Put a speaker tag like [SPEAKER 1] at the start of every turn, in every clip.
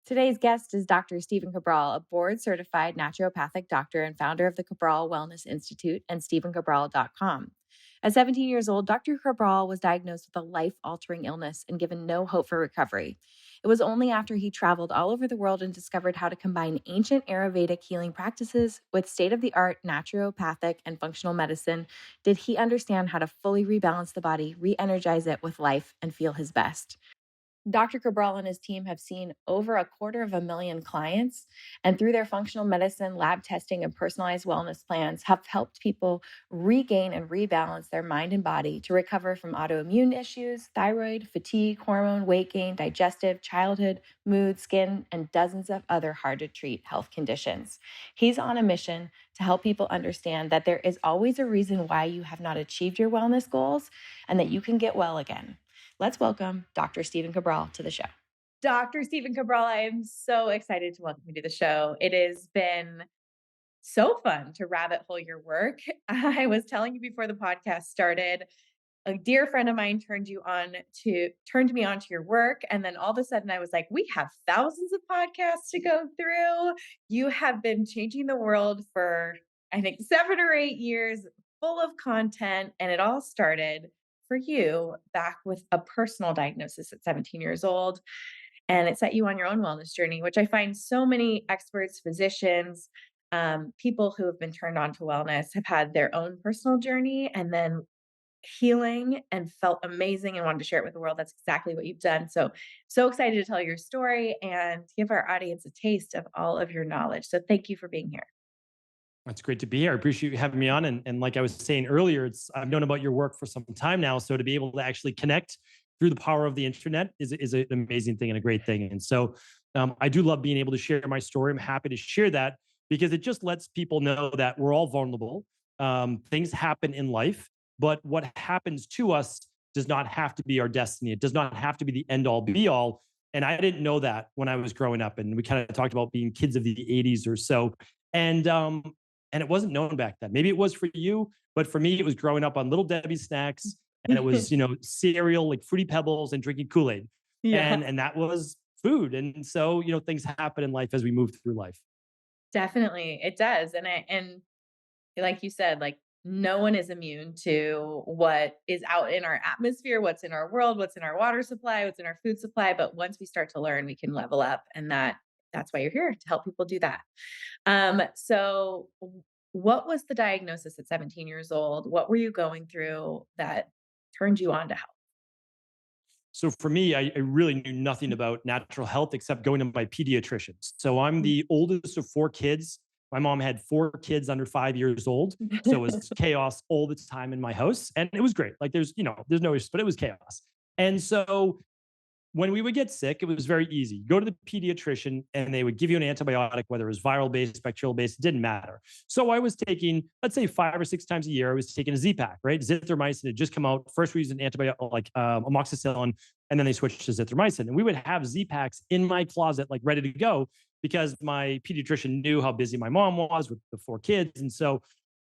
[SPEAKER 1] Today's guest is Dr. Stephen Cabral, a board certified naturopathic doctor and founder of the Cabral Wellness Institute and StephenCabral.com. At 17 years old, Dr. Cabral was diagnosed with a life altering illness and given no hope for recovery. It was only after he traveled all over the world and discovered how to combine ancient Ayurvedic healing practices with state of the art naturopathic and functional medicine did he understand how to fully rebalance the body, re energize it with life, and feel his best. Dr. Cabral and his team have seen over 250,000 clients, and through their functional medicine, lab testing, and personalized wellness plans, have helped people regain and rebalance their mind and body to recover from autoimmune issues, thyroid, fatigue, hormone, weight gain, digestive, childhood, mood, skin, and dozens of other hard to treat health conditions. He's on a mission to help people understand that there is always a reason why you have not achieved your wellness goals and that you can get well again. Let's welcome Dr. Stephen Cabral to the show. Dr. Stephen Cabral, I am so excited to welcome you to the show. It has been so fun to rabbit hole your work. I was telling you before the podcast started, a dear friend of mine turned me on to your work. And then all of a sudden I was like, we have thousands of podcasts to go through. You have been changing the world for, I think, 7 or 8 years, full of content. And it all started for you back with a personal diagnosis at 17 years old. And it set you on your own wellness journey, which I find so many experts, physicians, people who have been turned on to wellness have had their own personal journey and then healing and felt amazing and wanted to share it with the world. That's exactly what you've done. So excited to tell your story and give our audience a taste of all of your knowledge. So thank you for being here.
[SPEAKER 2] It's great to be here. I appreciate you having me on. And like I was saying earlier, I've known about your work for some time now. So to be able to actually connect through the power of the internet is an amazing thing and a great thing. And so I do love being able to share my story. I'm happy to share that because it just lets people know that we're all vulnerable. Things happen in life, but what happens to us does not have to be our destiny. It does not have to be the end all be all. And I didn't know that when I was growing up. And we kind of talked about being kids of the 80s or so. And and it wasn't known back then. Maybe it was for you, but for me, it was growing up on Little Debbie snacks, and it was cereal like Fruity Pebbles and drinking Kool Aid,
[SPEAKER 1] Yeah,
[SPEAKER 2] and that was food. And so things happen in life as we move through life.
[SPEAKER 1] definitely. It does. And like you said, like no one is immune to what is out in our atmosphere, what's in our world, what's in our water supply, what's in our food supply. But once we start to learn, we can level up. And that's why you're here to help people do that. What was the diagnosis at 17 years old? What were you going through that turned you on to health?
[SPEAKER 2] So for me, I really knew nothing about natural health except going to my pediatrician. So I'm the oldest of 4 kids. My mom had 4 kids under 5 years old. So it was chaos all the time in my house. And it was great. Like there's no issues, but it was chaos. And so when we would get sick, it was very easy. You go to the pediatrician and they would give you an antibiotic, whether it was viral based, bacterial based, it didn't matter. So I was taking, let's say 5 or 6 times a year, I was taking a Z-Pak, right? Zithromycin had just come out. First we used an antibiotic like amoxicillin, and then they switched to zithromycin. And we would have Z-Paks in my closet, like ready to go, because my pediatrician knew how busy my mom was with the 4 kids. And so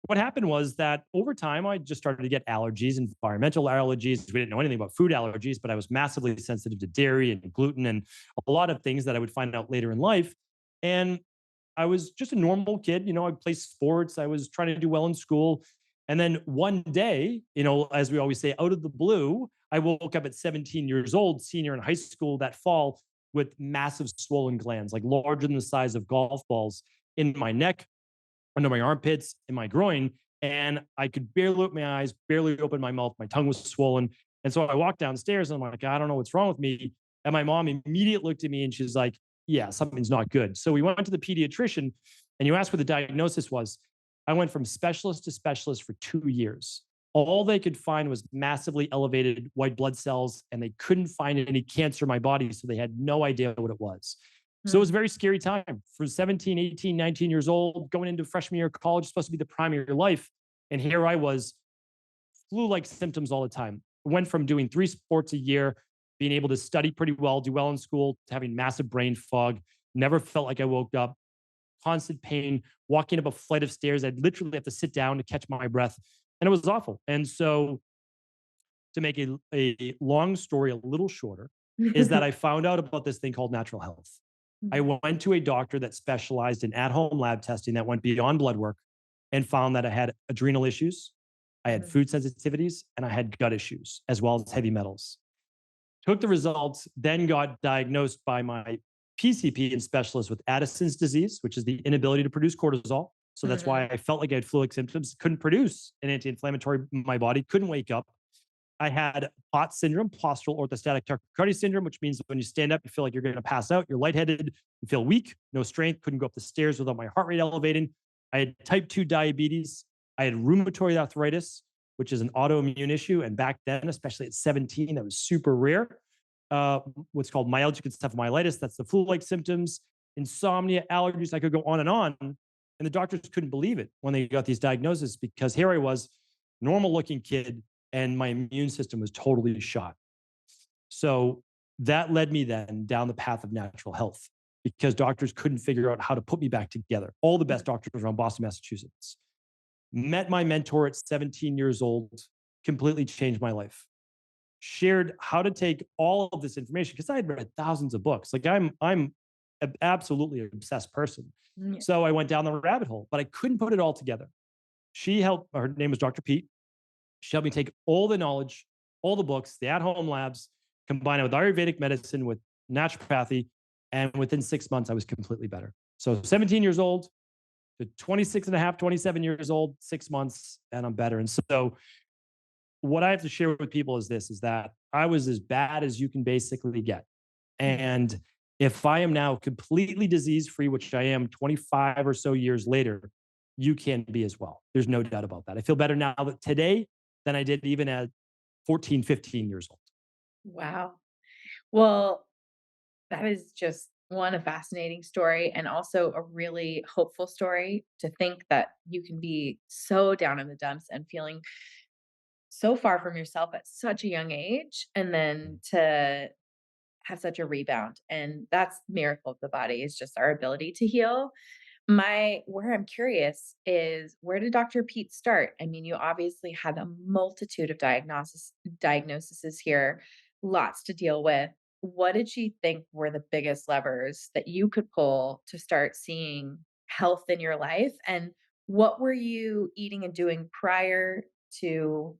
[SPEAKER 2] what happened was that over time, I just started to get allergies, environmental allergies. We didn't know anything about food allergies, but I was massively sensitive to dairy and gluten and a lot of things that I would find out later in life. And I was just a normal kid. I played sports. I was trying to do well in school. And then one day, as we always say, out of the blue, I woke up at 17 years old, senior in high school that fall, with massive swollen glands, like larger than the size of golf balls in my neck, under my armpits, in my groin. And I could barely open my eyes, barely open my mouth. My tongue was swollen. And so I walked downstairs and I'm like, I don't know what's wrong with me. And my mom immediately looked at me and she's like, yeah, something's not good. So we went to the pediatrician and you asked what the diagnosis was. I went from specialist to specialist for 2 years. All they could find was massively elevated white blood cells, and they couldn't find any cancer in my body. So they had no idea what it was. So it was a very scary time for 17, 18, 19 years old, going into freshman year of college, supposed to be the prime of your life. And here I was, flu-like symptoms all the time. Went from doing 3 sports a year, being able to study pretty well, do well in school, to having massive brain fog, never felt like I woke up, constant pain, walking up a flight of stairs. I'd literally have to sit down to catch my breath. And it was awful. And so to make a long story a little shorter, is that I found out about this thing called natural health. I
[SPEAKER 1] Mhm.
[SPEAKER 2] went to a doctor that specialized in at-home lab testing that went beyond blood work and found that I had adrenal issues, I had
[SPEAKER 1] Mhm.
[SPEAKER 2] food sensitivities, and I had gut issues, as well as heavy metals. Took the results, then got diagnosed by my PCP and specialist with Addison's disease, which is the inability to produce cortisol. So that's why
[SPEAKER 1] Mhm.
[SPEAKER 2] I felt like I had flu-like symptoms, couldn't produce an anti-inflammatory in my body, couldn't wake up. I had POTS syndrome, postural orthostatic tachycardia syndrome, which means when you stand up, you feel like you're going to pass out. You're lightheaded, you feel weak, no strength, couldn't go up the stairs without my heart rate elevating. I had type 2 diabetes. I had rheumatoid arthritis, which is an autoimmune issue. And back then, especially at 17, that was super rare. What's called myalgic encephalomyelitis. That's the flu-like symptoms, insomnia, allergies. I could go on and on. And the doctors couldn't believe it when they got these diagnoses because here I was, normal looking kid, and my immune system was totally shot. So that led me then down the path of natural health because doctors couldn't figure out how to put me back together. All the best doctors around Boston, Massachusetts. Met my mentor at 17 years old, completely changed my life. Shared how to take all of this information because I had read thousands of books. Like I'm absolutely an obsessed person.
[SPEAKER 1] Yeah.
[SPEAKER 2] So I went down the rabbit hole, but I couldn't put it all together. She helped, her name was Dr. Pete. She helped me take all the knowledge, all the books, the at-home labs, combine it with Ayurvedic medicine, with naturopathy, and within 6 months, I was completely better. So 17 years old to 26 and a half, 27 years old, 6 months, and I'm better. And so what I have to share with people is this, is that I was as bad as you can basically get.
[SPEAKER 1] Mhm.
[SPEAKER 2] And if I am now completely disease-free, which I am 25 or so years later, you can be as well. There's no doubt about that. I feel better now that today than I did even at 14, 15 years old.
[SPEAKER 1] Wow. Well, that is just one, a fascinating story, and also a really hopeful story to think that you can be so down in the dumps and feeling so far from yourself at such a young age, and then to have such a rebound. And that's miracle of the body is just our ability to heal. Where I'm curious is where did Dr. Pete start? I mean, you obviously had a multitude of diagnoses here, lots to deal with. What did she think were the biggest levers that you could pull to start seeing health in your life? And what were you eating and doing prior to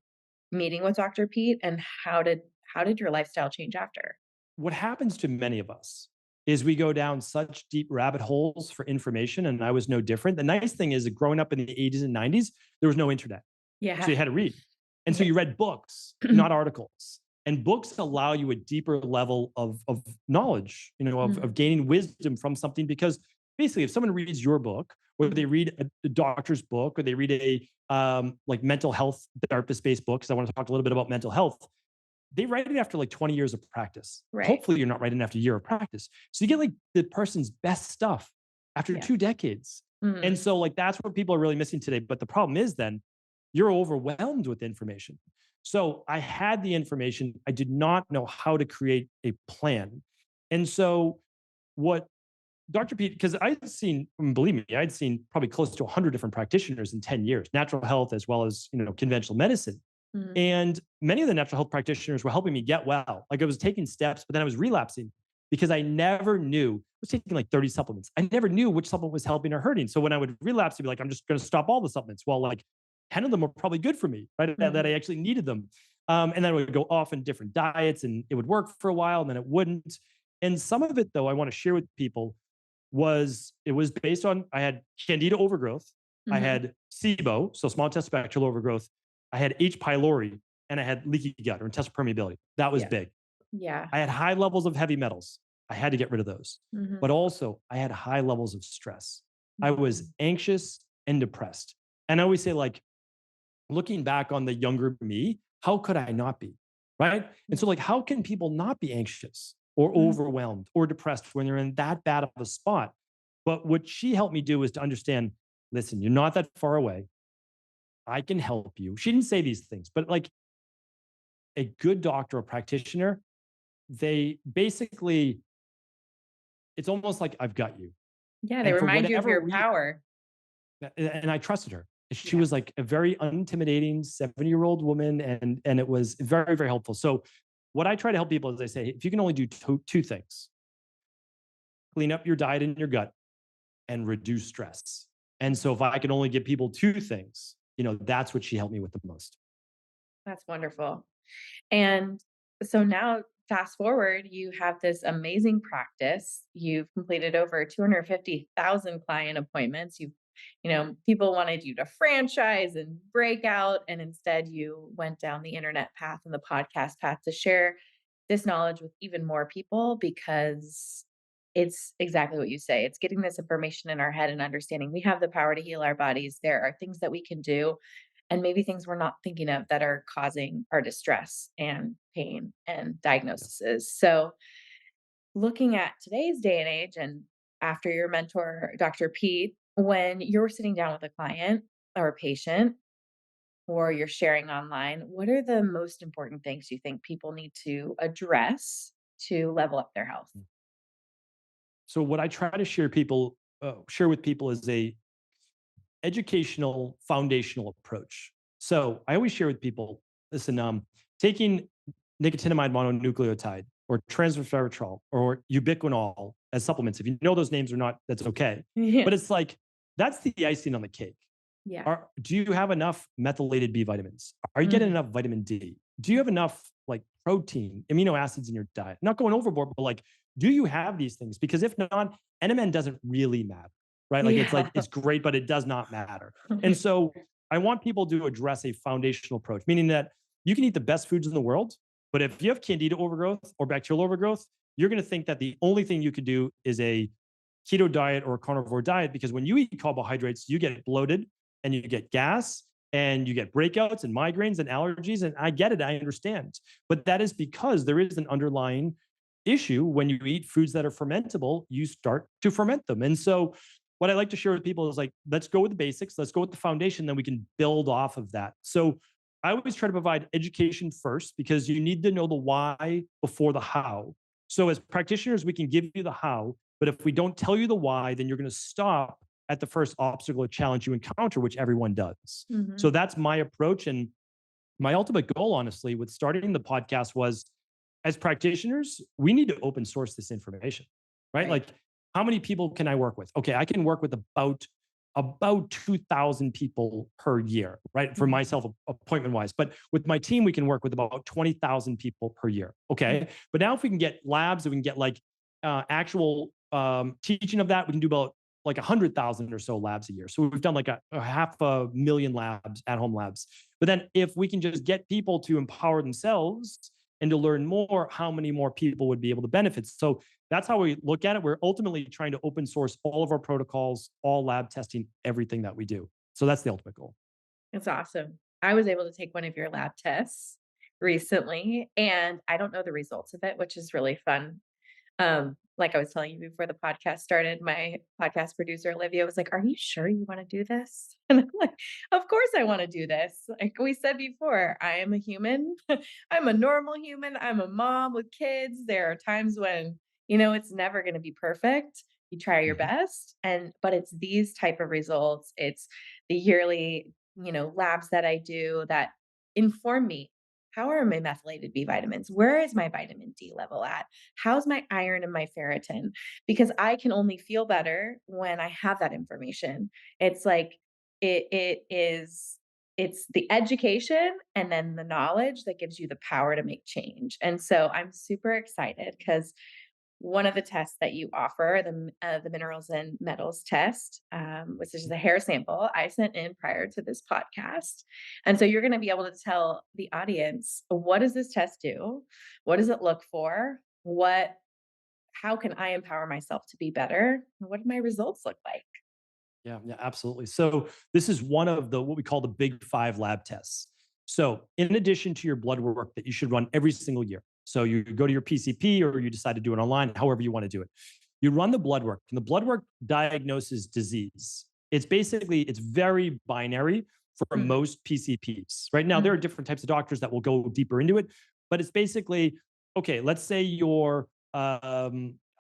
[SPEAKER 1] meeting with Dr. Pete? And how did your lifestyle change after?
[SPEAKER 2] What happens to many of us is we go down such deep rabbit holes for information, and I was no different. The nice thing is that growing up in the 80s and 90s, there was no internet. So
[SPEAKER 1] Yeah.
[SPEAKER 2] you had to read. And so
[SPEAKER 1] Yes.
[SPEAKER 2] you read books, not articles. And books allow you a deeper level of knowledge, of
[SPEAKER 1] Mhm.
[SPEAKER 2] gaining wisdom from something. Because basically, if someone reads your book, or they
[SPEAKER 1] Mhm.
[SPEAKER 2] read a doctor's book, or they read a like mental health therapist-based book, because I want to talk a little bit about mental health, they write it after like 20 years of practice.
[SPEAKER 1] Right.
[SPEAKER 2] Hopefully, you're not writing after a year of practice. So you get like the person's best stuff after
[SPEAKER 1] Yeah.
[SPEAKER 2] 2 decades. And
[SPEAKER 1] Mhm.
[SPEAKER 2] so, like, that's what people are really missing today. But the problem is then you're overwhelmed with information. So I had the information. I did not know how to create a plan. And so, what Dr. Pete, because I'd seen, believe me, I'd seen probably close to 100 different practitioners in 10 years, natural health as well as, conventional medicine.
[SPEAKER 1] Mhm.
[SPEAKER 2] And many of the natural health practitioners were helping me get well. Like I was taking steps, but then I was relapsing because I never knew. I was taking like 30 supplements. I never knew which supplement was helping or hurting. So when I would relapse, I'd be like, I'm just going to stop all the supplements. Well, like 10 of them were probably good for me, right? That I
[SPEAKER 1] Mhm.
[SPEAKER 2] actually needed them. And then I would go off in different diets and it would work for a while and then it wouldn't. And some of it, though, I want to share with people it was based on I had candida overgrowth, I
[SPEAKER 1] Mhm.
[SPEAKER 2] had SIBO, so small intestinal bacterial overgrowth, I had H. pylori, and I had leaky gut or intestinal permeability. That was
[SPEAKER 1] Yeah.
[SPEAKER 2] big.
[SPEAKER 1] Yeah.
[SPEAKER 2] I had high levels of heavy metals. I had to get rid of those.
[SPEAKER 1] Mhm.
[SPEAKER 2] But also, I had high levels of stress. I was
[SPEAKER 1] Mhm.
[SPEAKER 2] anxious and depressed. And I always say, like, looking back on the younger me, how could I not be? Right. And
[SPEAKER 1] Yeah.
[SPEAKER 2] so, like, how can people not be anxious or
[SPEAKER 1] Mhm.
[SPEAKER 2] overwhelmed or depressed when they're in that bad of a spot? But what she helped me do is to understand, listen, you're not that far away. I can help you. She didn't say these things, but like a good doctor or practitioner, they basically, it's almost like I've got you.
[SPEAKER 1] Yeah, they
[SPEAKER 2] And for
[SPEAKER 1] remind you of
[SPEAKER 2] whatever
[SPEAKER 1] your
[SPEAKER 2] reason,
[SPEAKER 1] power.
[SPEAKER 2] and I trusted her. She
[SPEAKER 1] Yeah.
[SPEAKER 2] was like a very unintimidating 70-year-old woman, and it was very, very helpful. So what I try to help people is I say, if you can only do two things, clean up your diet and your gut, and reduce stress. And so if I can only give people two things, that's what she helped me with the most.
[SPEAKER 1] That's wonderful. And so now, fast forward, you have this amazing practice. You've completed over 250,000 client appointments. People wanted you to franchise and break out. And instead, you went down the internet path and the podcast path to share this knowledge with even more people because it's exactly what you say. It's getting this information in our head and understanding we have the power to heal our bodies. There are things that we can do and maybe things we're not thinking of that are causing our distress and pain and
[SPEAKER 2] Yeah.
[SPEAKER 1] diagnoses. So, looking at today's day and age, and after your mentor, Dr. Pete, when you're sitting down with a client or a patient, or you're sharing online, what are the most important things you think people need to address to level up their health?
[SPEAKER 2] So what I try to share with people is a educational foundational approach. So I always share with people, listen, taking nicotinamide mononucleotide or transresveratrol or ubiquinol as supplements, if you know those names or not, that's okay.
[SPEAKER 1] Yeah.
[SPEAKER 2] But it's like, that's the icing on the cake.
[SPEAKER 1] Yeah.
[SPEAKER 2] Do you have enough methylated B vitamins? Are you getting
[SPEAKER 1] Mhm.
[SPEAKER 2] enough vitamin D? Do you have enough like protein, amino acids in your diet? Not going overboard, but like, do you have these things? Because if not, NMN doesn't really matter, right?
[SPEAKER 1] Yeah.
[SPEAKER 2] Like it's great, but it does not matter. And so I want people to address a foundational approach, meaning that you can eat the best foods in the world, but if you have candida overgrowth or bacterial overgrowth, you're going to think that the only thing you could do is a keto diet or a carnivore diet because when you eat carbohydrates, you get bloated and you get gas and you get breakouts and migraines and allergies. And I get it, I understand. But that is because there is an underlying issue. When you eat foods that are fermentable, you start to ferment them. And so, what I like to share with people is like, let's go with the basics, let's go with the foundation, then we can build off of that. So, I always try to provide education first because you need to know the why before the how. So, as practitioners, we can give you the how, but if we don't tell you the why, then you're going to stop at the first obstacle or challenge you encounter, which everyone does. So
[SPEAKER 1] Mhm.
[SPEAKER 2] that's my approach. And my ultimate goal, honestly, with starting the podcast was as practitioners, we need to open source this information, right?
[SPEAKER 1] Right.
[SPEAKER 2] Like, how many people can I work with? Okay, I can work with about 2,000 people per year, right? For
[SPEAKER 1] Mhm.
[SPEAKER 2] myself, appointment wise. But with my team, we can work with about 20,000 people per year. Okay. But now, if we can get labs, if we can get like actual teaching of that, we can do about like 100,000 or so labs a year. So we've done like a half a million labs, at home labs. But then if we can just get people to empower themselves and to learn more, how many more people would be able to benefit? So that's how we look at it. We're ultimately trying to open source all of our protocols, all lab testing, everything that we do. So that's the ultimate goal.
[SPEAKER 1] It's awesome. I was able to take one of your lab tests recently, and I don't know the results of it, which is really fun. Like I was telling you before the podcast started, my podcast producer, Olivia, was like, "Are you sure you wanna do this?" And I'm like, "Of course I wanna do this." Like we said before, I am a human. I'm a normal human. I'm a mom with kids. There are times when, it's never gonna be perfect. You try your
[SPEAKER 2] Mhm.
[SPEAKER 1] best, but it's these type of results. It's the yearly, labs that I do that inform me. How are my methylated B vitamins? Where is my vitamin D level at? How's my iron and my ferritin? Because I can only feel better when I have that information. It's like it's the education and then the knowledge that gives you the power to make change. And so I'm super excited because one of the tests that you offer, the minerals and metals test, which is a hair sample, I sent in prior to this podcast, and so you're going to be able to tell the audience what does this test do, what does it look for, how can I empower myself to be better, and what do my results look like?
[SPEAKER 2] Yeah, yeah, absolutely. So this is one of the what we call the big five lab tests. So in addition to your blood work that you should run every single year. So you go to your PCP or you decide to do it online, however you want to do it. You run the blood work, and the blood work diagnoses disease. It's very binary for
[SPEAKER 1] Mhm,
[SPEAKER 2] most PCPs. Right now, there are
[SPEAKER 1] mhm,
[SPEAKER 2] different types of doctors that will go deeper into it, but it's basically okay. Let's say I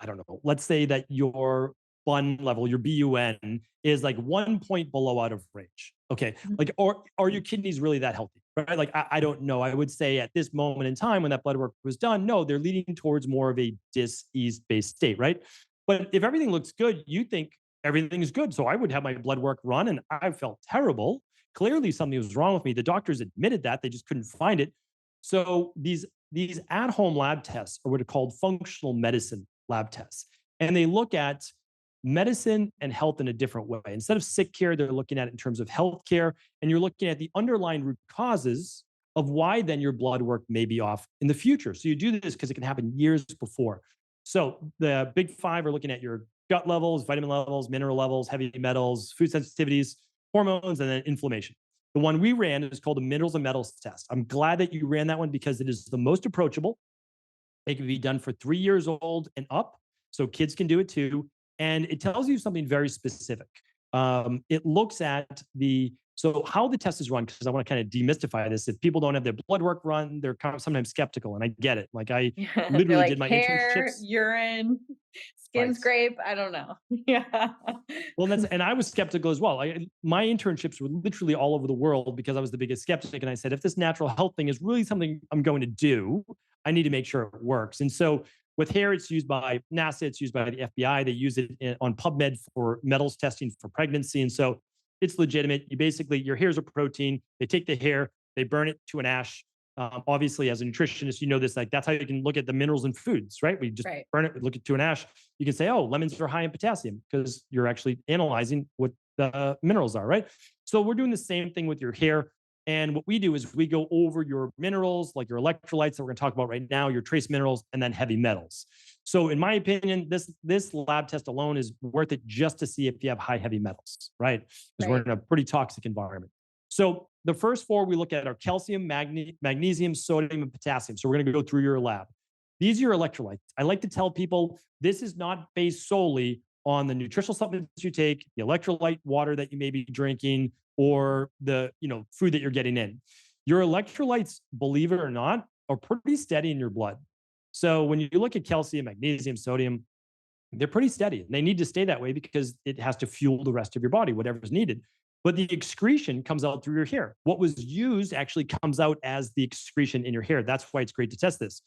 [SPEAKER 2] don't know. Let's say that your BUN level, your BUN is like 1 point below out of range. Okay.
[SPEAKER 1] mhm,
[SPEAKER 2] Like, or are your kidneys really that healthy? Right. Like, I don't know. I would say at this moment in time when that blood work was done, no, they're leading towards more of a disease based state. Right. But if everything looks good, you think everything is good. So I would have my blood work run and I felt terrible. Clearly something was wrong with me. The doctors admitted that, they just couldn't find it. So these at-home lab tests are what are called functional medicine lab tests. And they look at medicine and health in a different way. Instead of sick care, they're looking at it in terms of health care. And you're looking at the underlying root causes of why then your blood work may be off in the future. So you do this because it can happen years before. So the big five are looking at your gut levels, vitamin levels, mineral levels, heavy metals, food sensitivities, hormones, and then inflammation. The one we ran is called the minerals and metals test. I'm glad that you ran that one because it is the most approachable. It can be done for 3 years old and up. So kids can do it too. And it tells you something very specific. It looks at so how the test is run, because I want to kind of demystify this. If people don't have their blood work run, they're kind of sometimes skeptical. And I get it. Like I
[SPEAKER 1] Yeah, they're
[SPEAKER 2] literally
[SPEAKER 1] like
[SPEAKER 2] did my
[SPEAKER 1] hair,
[SPEAKER 2] internships.
[SPEAKER 1] urine, skin
[SPEAKER 2] Right.
[SPEAKER 1] scrape. I don't know. Yeah.
[SPEAKER 2] Well, and I was skeptical as well. My internships were literally all over the world because I was the biggest skeptic. And I said, if this natural health thing is really something I'm going to do, I need to make sure it works. And so with hair, it's used by NASA, it's used by the FBI. They use it on PubMed for metals testing for pregnancy. And so it's legitimate. Your hair is a protein. They take the hair, they burn it to an ash. Obviously, as a nutritionist, you know this. Like that's how you can look at the minerals in foods, right? We just
[SPEAKER 1] Right.
[SPEAKER 2] burn it, we look at to an ash. You can say, oh, lemons are high in potassium because you're actually analyzing what the minerals are, right? So we're doing the same thing with your hair. And what we do is we go over your minerals, like your electrolytes that we're going to talk about right now, your trace minerals, and then heavy metals. So, in my opinion, this lab test alone is worth it just to see if you have high heavy metals, right? Because we're
[SPEAKER 1] Right.
[SPEAKER 2] in a pretty toxic environment. So, the first four we look at are calcium, magnesium, sodium, and potassium. So, we're going to go through your lab. These are your electrolytes. I like to tell people this is not based solely on the nutritional supplements you take, the electrolyte water that you may be drinking, or the food that you're getting in. Your electrolytes, believe it or not, are pretty steady in your blood. So when you look at calcium, magnesium, sodium, they're pretty steady. And they need to stay that way because it has to fuel the rest of your body, whatever's needed. But the excretion comes out through your hair. What was used actually comes out as the excretion in your hair. That's why it's great to test this.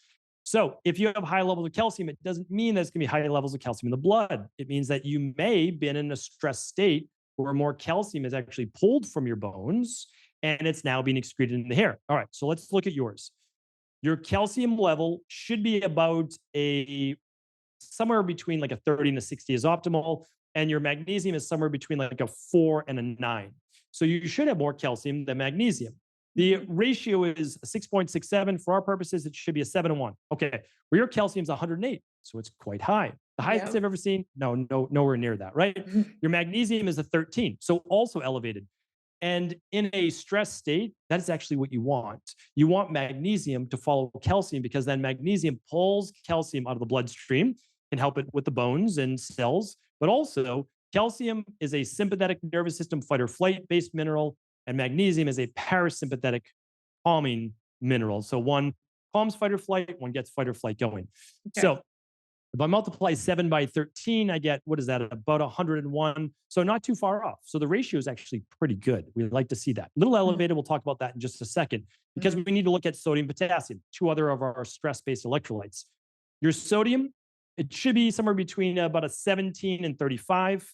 [SPEAKER 2] So if you have high levels of calcium, it doesn't mean that it's going to be high levels of calcium in the blood. It means that you may have been in a stress state where more calcium is actually pulled from your bones and it's now being excreted in the hair. All right, so let's look at yours. Your calcium level should be about a somewhere between like a 30 and a 60 is optimal. And your magnesium is somewhere between like a 4 and a 9. So you should have more calcium than magnesium. The ratio is 6.67. For our purposes, it should be a 7-1. Okay. Well, your calcium is 108. So it's quite high. The highest
[SPEAKER 1] Yep.
[SPEAKER 2] I've ever seen, no, nowhere near that, right? Your magnesium is a 13. So also elevated. And in a stress state, that is actually what you want. You want magnesium to follow calcium because then magnesium pulls calcium out of the bloodstream, can help it with the bones and cells. But also, calcium is a sympathetic nervous system fight or flight based mineral, and magnesium is a parasympathetic calming mineral. So one calms fight or flight, one gets fight or flight going.
[SPEAKER 1] Okay.
[SPEAKER 2] So if I multiply 7 by 13, I get, what is that, about 101. So not too far off. So the ratio is actually pretty good. We like to see that. A little elevated. We'll talk about that in just a second because we need to look at sodium, potassium, two other of our stress-based electrolytes. Your sodium, it should be somewhere between about a 17 and 35.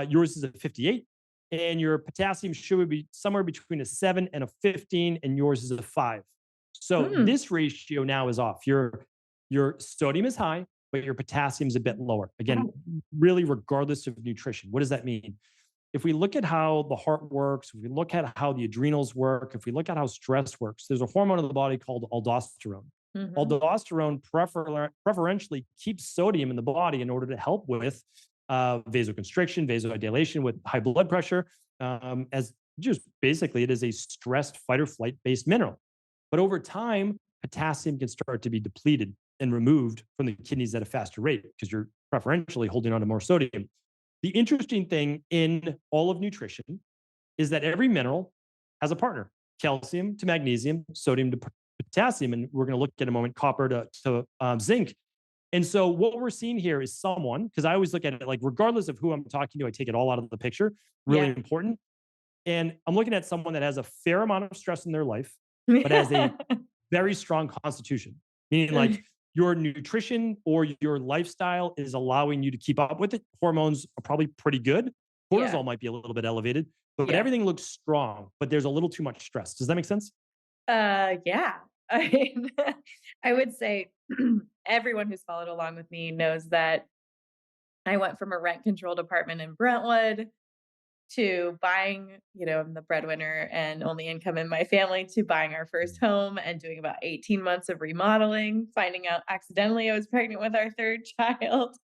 [SPEAKER 2] Yours is a 58. And your potassium should be somewhere between a 7 and a 15, and yours is a 5. So
[SPEAKER 1] Mm.
[SPEAKER 2] this ratio now is off. Your sodium is high, but your potassium is a bit lower. Again, really regardless of nutrition. What does that mean? If we look at how the heart works, if we look at how the adrenals work, if we look at how stress works, there's a hormone in the body called aldosterone. Aldosterone preferentially keeps sodium in the body in order to help with vasoconstriction, vasodilation with high blood pressure, as just basically it is a stressed fight or flight based mineral. But over time, potassium can start to be depleted and removed from the kidneys at a faster rate because you're preferentially holding on to more sodium. The interesting thing in all of nutrition is that every mineral has a partner: calcium to magnesium, sodium to potassium. And we're going to look at a moment, copper to zinc. And so what we're seeing here is someone, because I always look at it like, regardless of who I'm talking to, I take it all out of the picture, really
[SPEAKER 1] Yeah.
[SPEAKER 2] important. And I'm looking at someone that has a fair amount of stress in their life, but has a very strong constitution, meaning like your nutrition or your lifestyle is allowing you to keep up with it. Hormones are probably pretty good.
[SPEAKER 1] Yeah.
[SPEAKER 2] Cortisol might be a little bit elevated, but
[SPEAKER 1] Yeah.
[SPEAKER 2] everything looks strong, but there's a little too much stress. Does that make sense?
[SPEAKER 1] Yeah. I mean, I would say everyone who's followed along with me knows that I went from a rent controlled apartment in Brentwood to buying, I'm the breadwinner and only income in my family, to buying our first
[SPEAKER 2] Mm.
[SPEAKER 1] home and doing about 18 months of remodeling, finding out accidentally I was pregnant with our third child,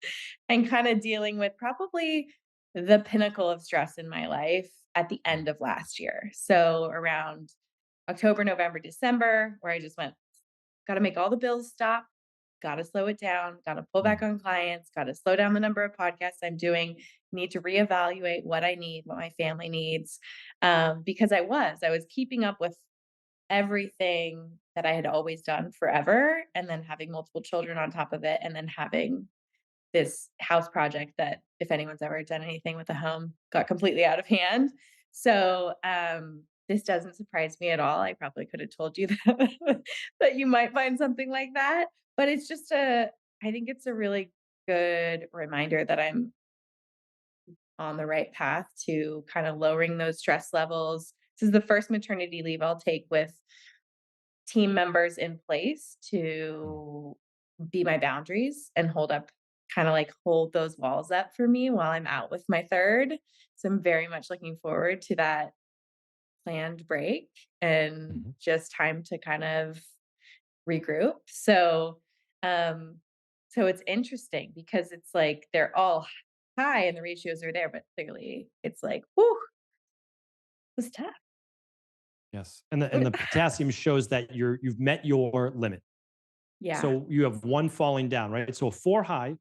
[SPEAKER 1] and kind of dealing with probably the pinnacle of stress in my life at the
[SPEAKER 2] Yeah.
[SPEAKER 1] end of last year. So around October, November, December, where I just went, got to make all the bills stop, got to slow it down, got to pull back
[SPEAKER 2] Mm.
[SPEAKER 1] on clients, got to slow down the number of podcasts I'm doing, need to reevaluate what I need, what my family needs. Because I was keeping up with everything that I had always done forever, and then having multiple children on top of it, and then having this house project that, if anyone's ever done anything with a home, got completely out of hand. So, this doesn't surprise me at all. I probably could have told you that that you might find something like that, but it's just I think it's a really good reminder that I'm on the right path to kind of lowering those stress levels. This is the first maternity leave I'll take with team members in place
[SPEAKER 2] Mm.
[SPEAKER 1] to be my boundaries and kind of like hold those walls up for me while I'm out with my third. So I'm very much looking forward to that planned break and
[SPEAKER 2] Mhm.
[SPEAKER 1] just time to kind of regroup. Um, so it's interesting because it's like they're all high and the ratios are there, but clearly it's like, whew, it's tough.
[SPEAKER 2] Yes. And the potassium shows that you've met your limit.
[SPEAKER 1] Yeah.
[SPEAKER 2] So you have one falling down, right? So a 4 high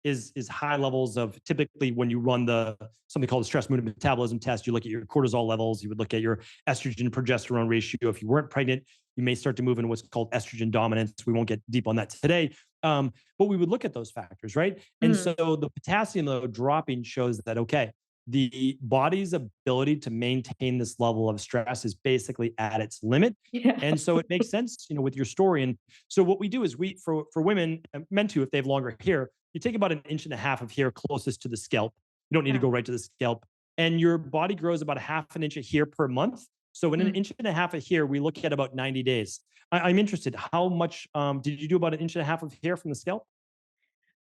[SPEAKER 2] is high levels of, typically when you run the something called the stress mood and metabolism test. You look at your cortisol levels, you would look at your estrogen progesterone ratio. If you weren't pregnant, you may start to move into what's called estrogen dominance. We won't get deep on that today. But we would look at those factors, right? And so
[SPEAKER 1] Mm.
[SPEAKER 2] the potassium though dropping shows that, okay, the body's ability to maintain this level of stress is basically at its limit.
[SPEAKER 1] Yeah.
[SPEAKER 2] And so it makes sense, with your story. And so what we do is, for women, men too, if they have longer hair, you take about an inch and a half of hair closest to the scalp. You don't need to go
[SPEAKER 1] Oh.
[SPEAKER 2] right to the scalp. And your body grows about a half an inch of hair per month. So in an
[SPEAKER 1] Mm.
[SPEAKER 2] inch and a half of hair, we look at about 90 days. I'm interested. How much did you do about an inch and a half of hair from the scalp?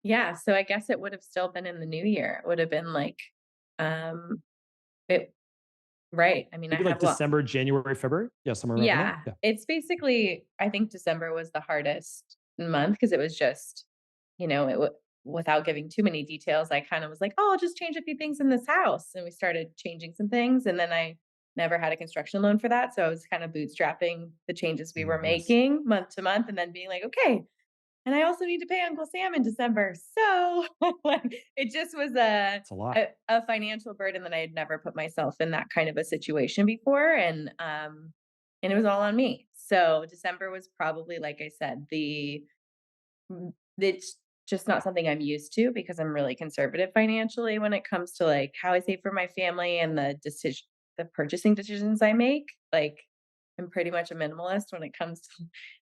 [SPEAKER 1] Yeah, so I guess it would have still been in the new year. It would have been like, um, it right. I mean, I
[SPEAKER 2] Maybe like
[SPEAKER 1] have lot.
[SPEAKER 2] December, January, February? Yeah, somewhere around there.
[SPEAKER 1] Yeah,
[SPEAKER 2] Yeah.
[SPEAKER 1] it's basically, I think December was the hardest month because it was just, without giving too many details, I kind of was like, "Oh, I'll just change a few things in this house." And we started changing some things, and then I never had a construction loan for that, so I was kind of bootstrapping the changes we were
[SPEAKER 2] Yes.
[SPEAKER 1] making month to month and then being like, "Okay, and I also need to pay Uncle Sam in December." So, like, it just was
[SPEAKER 2] It's a lot.
[SPEAKER 1] a financial burden that I had never put myself in that kind of a situation before, and it was all on me. So, December was probably, like I said, it's just not something I'm used to because I'm really conservative financially when it comes to, like, how I save for my family and the purchasing decisions I make. Like, I'm pretty much a minimalist when it comes to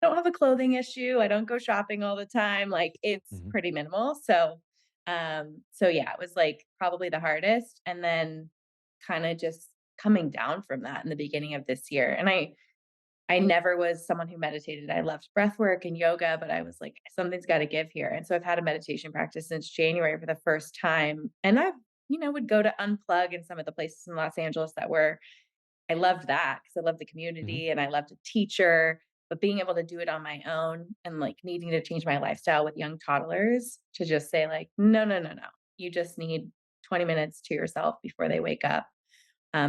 [SPEAKER 1] I don't have a clothing issue, I don't go shopping all the time, like, it's
[SPEAKER 2] Mhm.
[SPEAKER 1] pretty minimal. So yeah, it was, like, probably the hardest, and then kinda just coming down from that in the beginning of this year, and I never was someone who meditated. I loved breath work and yoga, but I was like, something's got to give here. And so I've had a meditation practice since January for the first time. And would go to unplug in some of the places in Los Angeles I loved that because I loved the
[SPEAKER 2] Mhm.
[SPEAKER 1] community and I loved a teacher. But being able to do it on my own and like needing to change my lifestyle with young toddlers to just say, like, no, no, no, no. You just need 20 minutes to yourself before they wake up.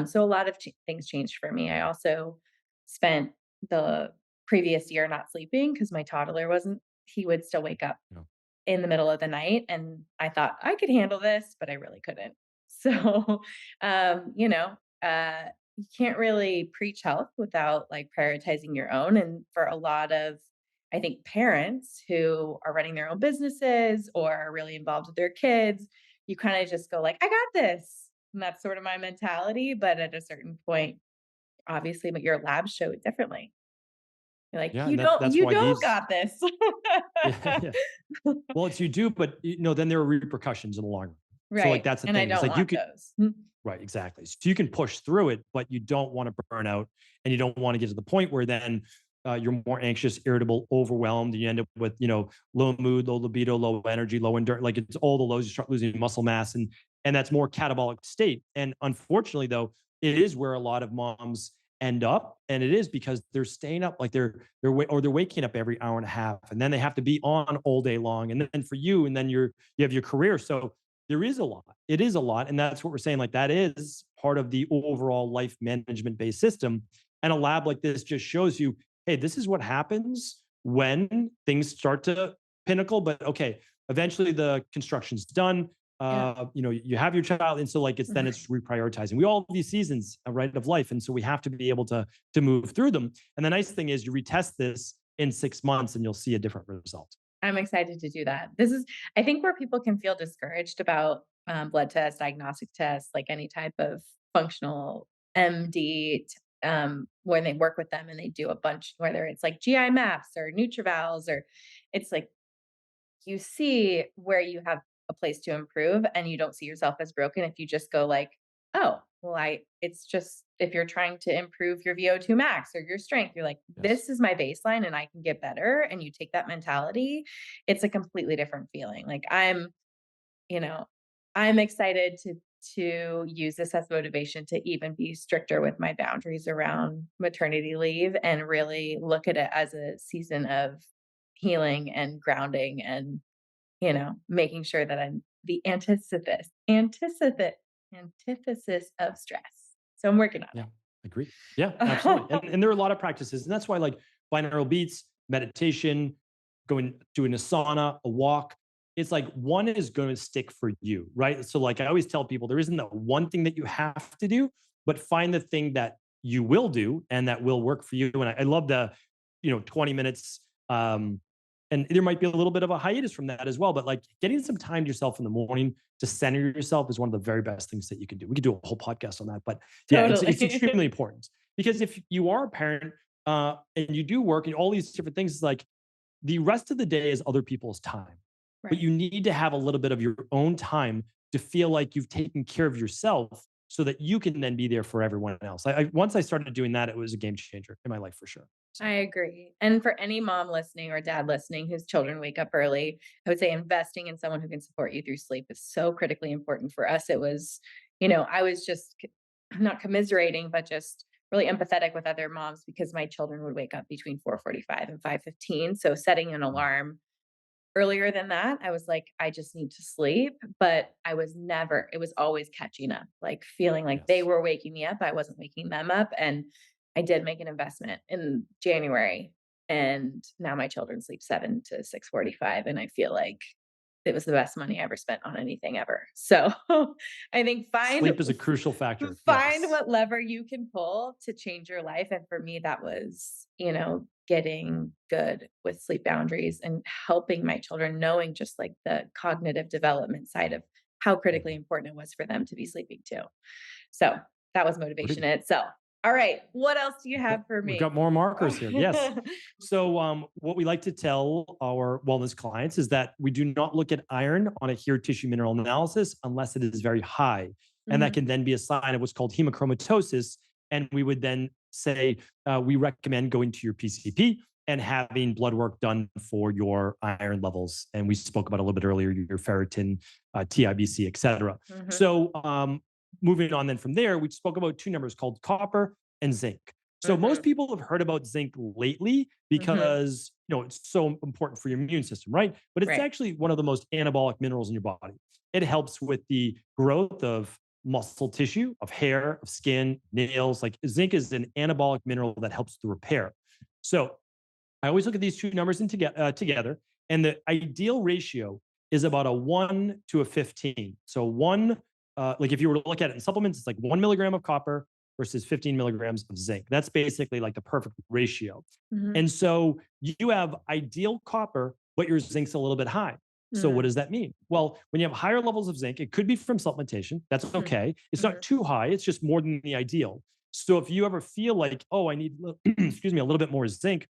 [SPEAKER 1] So a lot of things changed for me. I also spent the previous year not sleeping because my toddler wasn't, he would still wake up
[SPEAKER 2] Yeah.
[SPEAKER 1] in the middle of the night. And I thought I could handle this, but I really couldn't. So, you can't really preach health without like prioritizing your own. And for a lot of, I think, parents who are running their own businesses or are really involved with their kids, you kind of just go like, I got this. And that's sort of my mentality. But at a certain point, obviously, but your labs show it differently. You're like,
[SPEAKER 2] Yeah, and that's
[SPEAKER 1] you
[SPEAKER 2] why
[SPEAKER 1] don't
[SPEAKER 2] these
[SPEAKER 1] got this.
[SPEAKER 2] yeah, yeah. Well, it's you do, but then there are repercussions in the long run. So like
[SPEAKER 1] Right.
[SPEAKER 2] that's the
[SPEAKER 1] And I
[SPEAKER 2] thing. It's
[SPEAKER 1] don't
[SPEAKER 2] like you
[SPEAKER 1] want
[SPEAKER 2] could
[SPEAKER 1] those.
[SPEAKER 2] right, exactly. So you can push through it, but you don't want to burn out and you don't want to get to the point where then you're more anxious, irritable, overwhelmed. And you end up with, low mood, low libido, low energy, low endurance. Like it's all the lows. You start losing muscle mass and that's more catabolic state. And unfortunately, though, it is where a lot of moms end up. And it is because they're staying up like they're waking up every hour and a half and then they have to be on all day long. And then for you, and then you have your career. So there is a lot. It is a lot. And that's what we're saying. Like that is part of the overall life management based system. And a lab like this just shows you, hey, this is what happens when things start to pinnacle. But okay, eventually the construction's done.
[SPEAKER 1] Yeah.
[SPEAKER 2] You have your child. And so like it's reprioritizing. We all have these seasons, right, of life. And so we have to be able to move through them. And the nice thing is you retest this in 6 months and you'll see a different result.
[SPEAKER 1] I'm excited to do that. This is, I think, where people can feel discouraged about blood tests, diagnostic tests, like any type of functional MD, when they work with them and they do a bunch, whether it's like GI maps or NutriVals, or it's like you see where you have a place to improve and you don't see yourself as broken if you just go like, oh, well, it's just if you're trying to improve your VO2 max or your strength, you're like,
[SPEAKER 2] Yes.
[SPEAKER 1] this is my baseline and I can get better. And you take that mentality, it's a completely different feeling. Like you know, I'm excited to use this as motivation to even be stricter with my boundaries around maternity leave and really look at it as a season of healing and grounding and making sure that I'm the antithesis of stress. So I'm working on
[SPEAKER 2] Yeah, agreed. Yeah, absolutely.
[SPEAKER 1] it.
[SPEAKER 2] And there are a lot of practices, and that's why like binaural beats, meditation, doing a sauna, a walk. It's like one is going to stick for you, right? So like I always tell people, there isn't that one thing that you have to do, but find the thing that you will do and that will work for you. And I love the 20 minutes. And there might be a little bit of a hiatus from that as well. But like getting some time to yourself in the morning to center yourself is one of the very best things that you can do. We could do a whole podcast on that. But yeah, it's
[SPEAKER 1] Totally.
[SPEAKER 2] extremely important because if you are a parent and you do work and all these different things, it's like the rest of the day is other people's time. But
[SPEAKER 1] Right.
[SPEAKER 2] you need to have a little bit of your own time to feel like you've taken care of yourself so that you can then be there for everyone else. Once I started doing that, it was a game changer in my life for sure.
[SPEAKER 1] I
[SPEAKER 2] So
[SPEAKER 1] agree. And for any mom listening or dad listening whose children wake up early, I would say investing in someone who can support you through sleep is so critically important. For us, it was, I was just not commiserating, but just really empathetic with other moms because my children would wake up between 4:45 and 5:15. So setting an
[SPEAKER 2] mm,
[SPEAKER 1] alarm earlier than that, I was like, I just need to sleep. But it was always catching up, like feeling like they
[SPEAKER 2] yes.
[SPEAKER 1] were waking me up. I wasn't waking them up. And I did make an investment in January. And now my children sleep 7 to 6:45. And I feel like it was the best money I ever spent on anything ever. So I think
[SPEAKER 2] Sleep is a crucial factor.
[SPEAKER 1] find
[SPEAKER 2] Yes.
[SPEAKER 1] what lever you can pull to change your life. And for me, that was, getting good with sleep boundaries and helping my children, knowing just like the cognitive development side of how critically
[SPEAKER 2] Mhm.
[SPEAKER 1] important it was for them to be sleeping too. So that was motivation
[SPEAKER 2] Agreed.
[SPEAKER 1] in itself. All right. What else do you have for
[SPEAKER 2] We've
[SPEAKER 1] me?
[SPEAKER 2] got more markers here. Yes. So, what we like to tell our wellness clients is that we do not look at iron on a hair tissue mineral analysis unless it is very high. And that
[SPEAKER 1] Mhm.
[SPEAKER 2] can then be a sign of what's called hemochromatosis. And we would then say, we recommend going to your PCP and having blood work done for your iron levels. And we spoke about a little bit earlier, your ferritin, TIBC, et cetera.
[SPEAKER 1] Mhm.
[SPEAKER 2] So, moving on then from there, we spoke about two numbers called copper and zinc. So most
[SPEAKER 1] Mhm.
[SPEAKER 2] people have heard about zinc lately
[SPEAKER 1] Mhm.
[SPEAKER 2] because it's so important for your immune system, right? But it's
[SPEAKER 1] Right.
[SPEAKER 2] actually one of the most anabolic minerals in your body. It helps with the growth of muscle tissue, of hair, of skin, nails. Like zinc is an anabolic mineral that helps the repair. So I always look at these two numbers together, and the ideal ratio is about a 1 to a 15. So like if you were to look at it in supplements, it's like 1 milligram of copper versus 15 milligrams of zinc. That's basically like the perfect ratio.
[SPEAKER 1] Mhm.
[SPEAKER 2] And so you have ideal copper, but your zinc's a little bit high. So what
[SPEAKER 1] Mhm.
[SPEAKER 2] does that mean? Well, when you have higher levels of zinc, it could be from supplementation. That's
[SPEAKER 1] Mhm.
[SPEAKER 2] okay. It's not
[SPEAKER 1] Mhm.
[SPEAKER 2] too high. It's just more than the ideal. So if you ever feel like, oh, I need, excuse me, a little bit more zinc,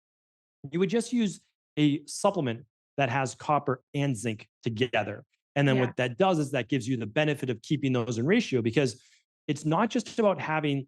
[SPEAKER 2] You would just use a supplement that has copper and zinc together. And then
[SPEAKER 1] Yeah.
[SPEAKER 2] what that does is that gives you the benefit of keeping those in ratio, because it's not just about having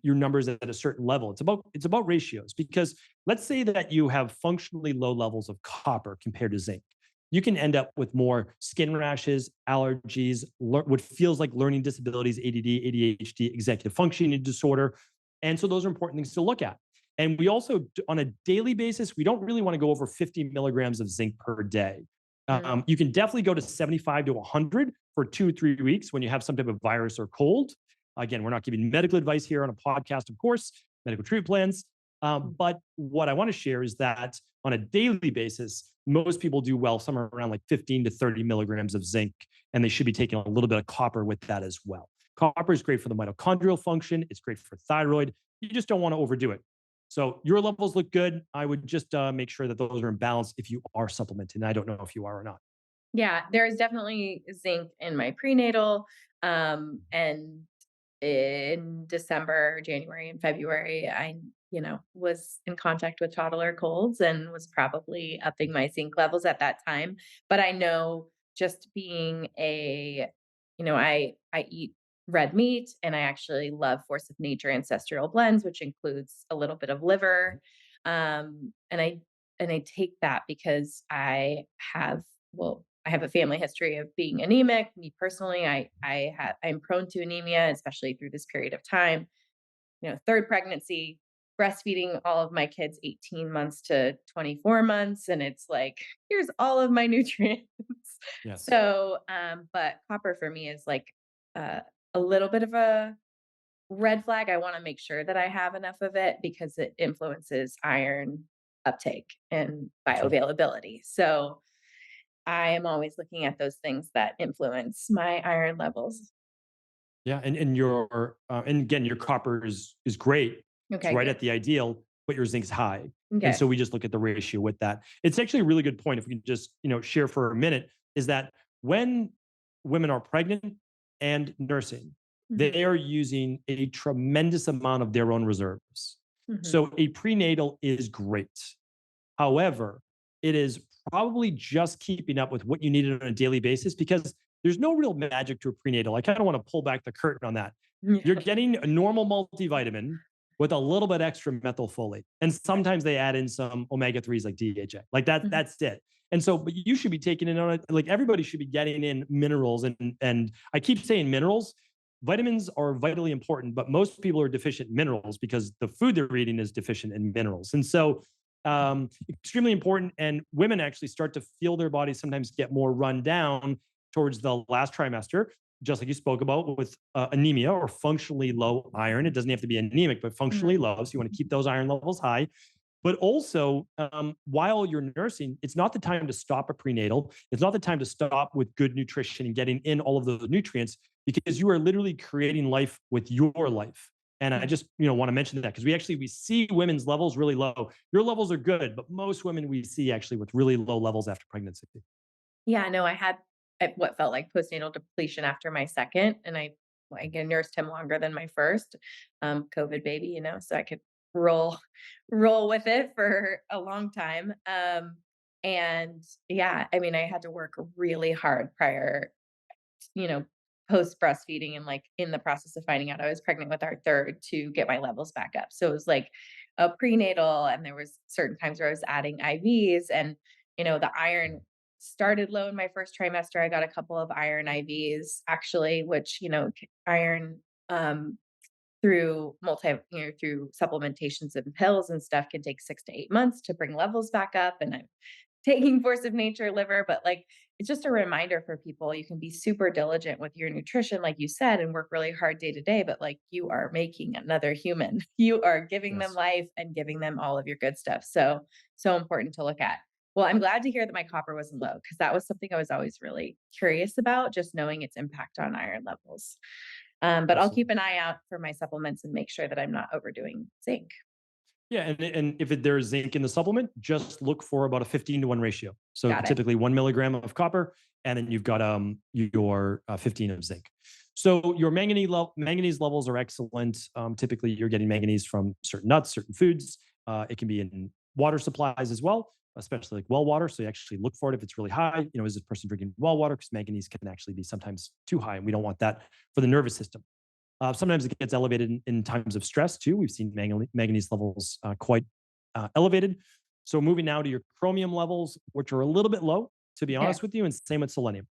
[SPEAKER 2] your numbers at a certain level. It's about ratios. Because let's say that you have functionally low levels of copper compared to zinc, you can end up with more skin rashes, allergies, what feels like learning disabilities, ADD, ADHD, executive functioning disorder. And so those are important things to look at. And we also, on a daily basis, we don't really want to go over 50 milligrams of zinc per day.
[SPEAKER 1] Mm.
[SPEAKER 2] You can definitely go to 75 to 100 for 2 or 3 weeks when you have some type of virus or cold. Again, we're not giving medical advice here on a podcast, of course, medical treatment plans. But what I want to share is that on a daily basis, most people do well somewhere around like 15 to 30 milligrams of zinc, and they should be taking a little bit of copper with that as well. Copper is great for the mitochondrial function. It's great for thyroid. You just don't want to overdo it. So your levels look good. I would just make sure that those are in balance if you are supplementing. I don't know if you are or not.
[SPEAKER 1] Yeah, there is definitely zinc in my prenatal, and in December, January, and February, I was in contact with toddler colds and was probably upping my zinc levels at that time. But I know just being I eat red meat and I actually love Force of Nature ancestral blends, which includes a little bit of liver. And I take that because I have a family history of being anemic. Me personally, I'm prone to anemia, especially through this period of time. Third pregnancy, breastfeeding all of my kids 18 months to 24 months, and it's like, here's all of my nutrients.
[SPEAKER 2] Yes.
[SPEAKER 1] So, but copper for me is like uh, a little bit of a red flag. I want to make sure that I have enough of it because it influences iron uptake and
[SPEAKER 2] That's right.
[SPEAKER 1] bioavailability. So I am always looking at those things that influence my iron levels.
[SPEAKER 2] Yeah, and again, your copper is great. It's
[SPEAKER 1] Okay,
[SPEAKER 2] right
[SPEAKER 1] good.
[SPEAKER 2] at the ideal, but your zinc's high. And
[SPEAKER 1] Okay.
[SPEAKER 2] so we just look at the ratio with that. It's actually a really good point. If we can just share for a minute, is that when women are pregnant and nursing,
[SPEAKER 1] Mhm,
[SPEAKER 2] they are using a tremendous amount of their own reserves.
[SPEAKER 1] mhm.
[SPEAKER 2] So a prenatal is great. However, it is probably just keeping up with what you need on a daily basis, because there's no real magic to a prenatal. I kind of want to pull back the curtain on that. You're
[SPEAKER 1] Yeah.
[SPEAKER 2] getting a normal multivitamin with a little bit extra methylfolate. And
[SPEAKER 1] Okay.
[SPEAKER 2] sometimes they add in some omega 3s like DHA. Like that,
[SPEAKER 1] Mhm,
[SPEAKER 2] that's it. And so, but you should be taking in on it. Like everybody should be getting in minerals. And I keep saying minerals. Vitamins are vitally important, but most people are deficient in minerals because the food they're eating is deficient in minerals. And so extremely important. And women actually start to feel their bodies sometimes get more run down towards the last trimester, just like you spoke about with anemia or functionally low iron. It doesn't have to be anemic, but functionally
[SPEAKER 1] mhm,
[SPEAKER 2] low. So you want to keep those iron levels high. But also, while you're nursing, it's not the time to stop a prenatal. It's not the time to stop with good nutrition and getting in all of those nutrients, because you are literally creating life with your life. And I
[SPEAKER 1] mhm.
[SPEAKER 2] just want to mention that because we see women's levels really low. Your levels are good, but most women we see actually with really low levels after pregnancy.
[SPEAKER 1] Yeah, no, I had what felt like postnatal depletion after my second, and I nursed him longer than my first, COVID baby, so I could roll roll with it for a long time. And yeah, I mean, I had to work really hard you know, post breastfeeding and like in the process of finding out I was pregnant with our third to get my levels back up. So it was like a prenatal, and there was certain times where I was adding IVs, and the iron started low in my first trimester. I got a couple of iron IVs actually, which iron through through supplementations and pills and stuff can take 6 to 8 months to bring levels back up. And I'm taking Force of Nature liver, but like it's just a reminder for people. You can be super diligent with your nutrition, like you said, and work really hard day to day, but like you are making another human. You are giving them
[SPEAKER 2] Yes.
[SPEAKER 1] life and giving them all of your good stuff. So important to look at. Well, I'm glad to hear that my copper wasn't low because that was something I was always really curious about, just knowing its impact on iron levels. But I'll keep
[SPEAKER 2] Absolutely.
[SPEAKER 1] an eye out for my supplements and make sure that I'm not overdoing zinc.
[SPEAKER 2] Yeah, and if there's zinc in the supplement, just look for about a 15 to 1 ratio. So
[SPEAKER 1] Got it.
[SPEAKER 2] typically 1 milligram of copper, and then you've got your 15 of zinc. So your manganese levels are excellent. Typically, you're getting manganese from certain nuts, certain foods. It can be in water supplies as well, especially like well water. So you actually look for it if it's really high. Is this person drinking well water? Because manganese can actually be sometimes too high, and we don't want that for the nervous system. Sometimes it gets elevated in times of stress too. We've seen manganese levels quite elevated. So moving now to your chromium levels, which are a little bit low, to be
[SPEAKER 1] Okay.
[SPEAKER 2] honest with you, and same with selenium.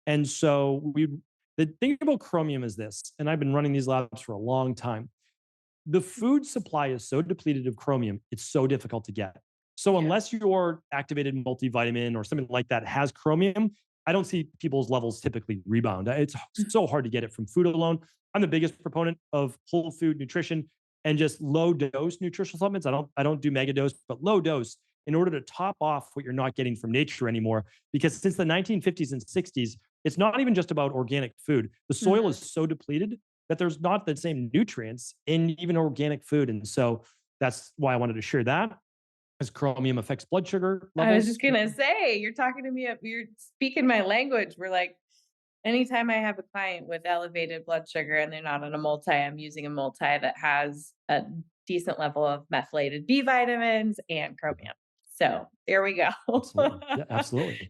[SPEAKER 2] And so the thing about chromium is this, and I've been running these labs for a long time. The food supply is so depleted of chromium, it's so difficult to get. So
[SPEAKER 1] Yeah.
[SPEAKER 2] unless your activated multivitamin or something like that has chromium, I don't see people's levels typically rebound. It's so hard to get it from food alone. I'm the biggest proponent of whole food nutrition and just low dose nutritional supplements. I don't do mega dose, but low dose in order to top off what you're not getting from nature anymore. Because since the 1950s and 60s, it's not even just about organic food. The soil is
[SPEAKER 1] Mhm.
[SPEAKER 2] so depleted that there's not the same nutrients in even organic food. And so that's why I wanted to share that, as chromium affects blood sugar
[SPEAKER 1] I was just
[SPEAKER 2] levels.
[SPEAKER 1] gonna say, you're talking to me, you're speaking my language. We're like, anytime I have a client with elevated blood sugar and they're not on a multi, I'm using a multi that has a decent level of methylated B vitamins and chromium. So there we go.
[SPEAKER 2] Absolutely. Yeah, absolutely.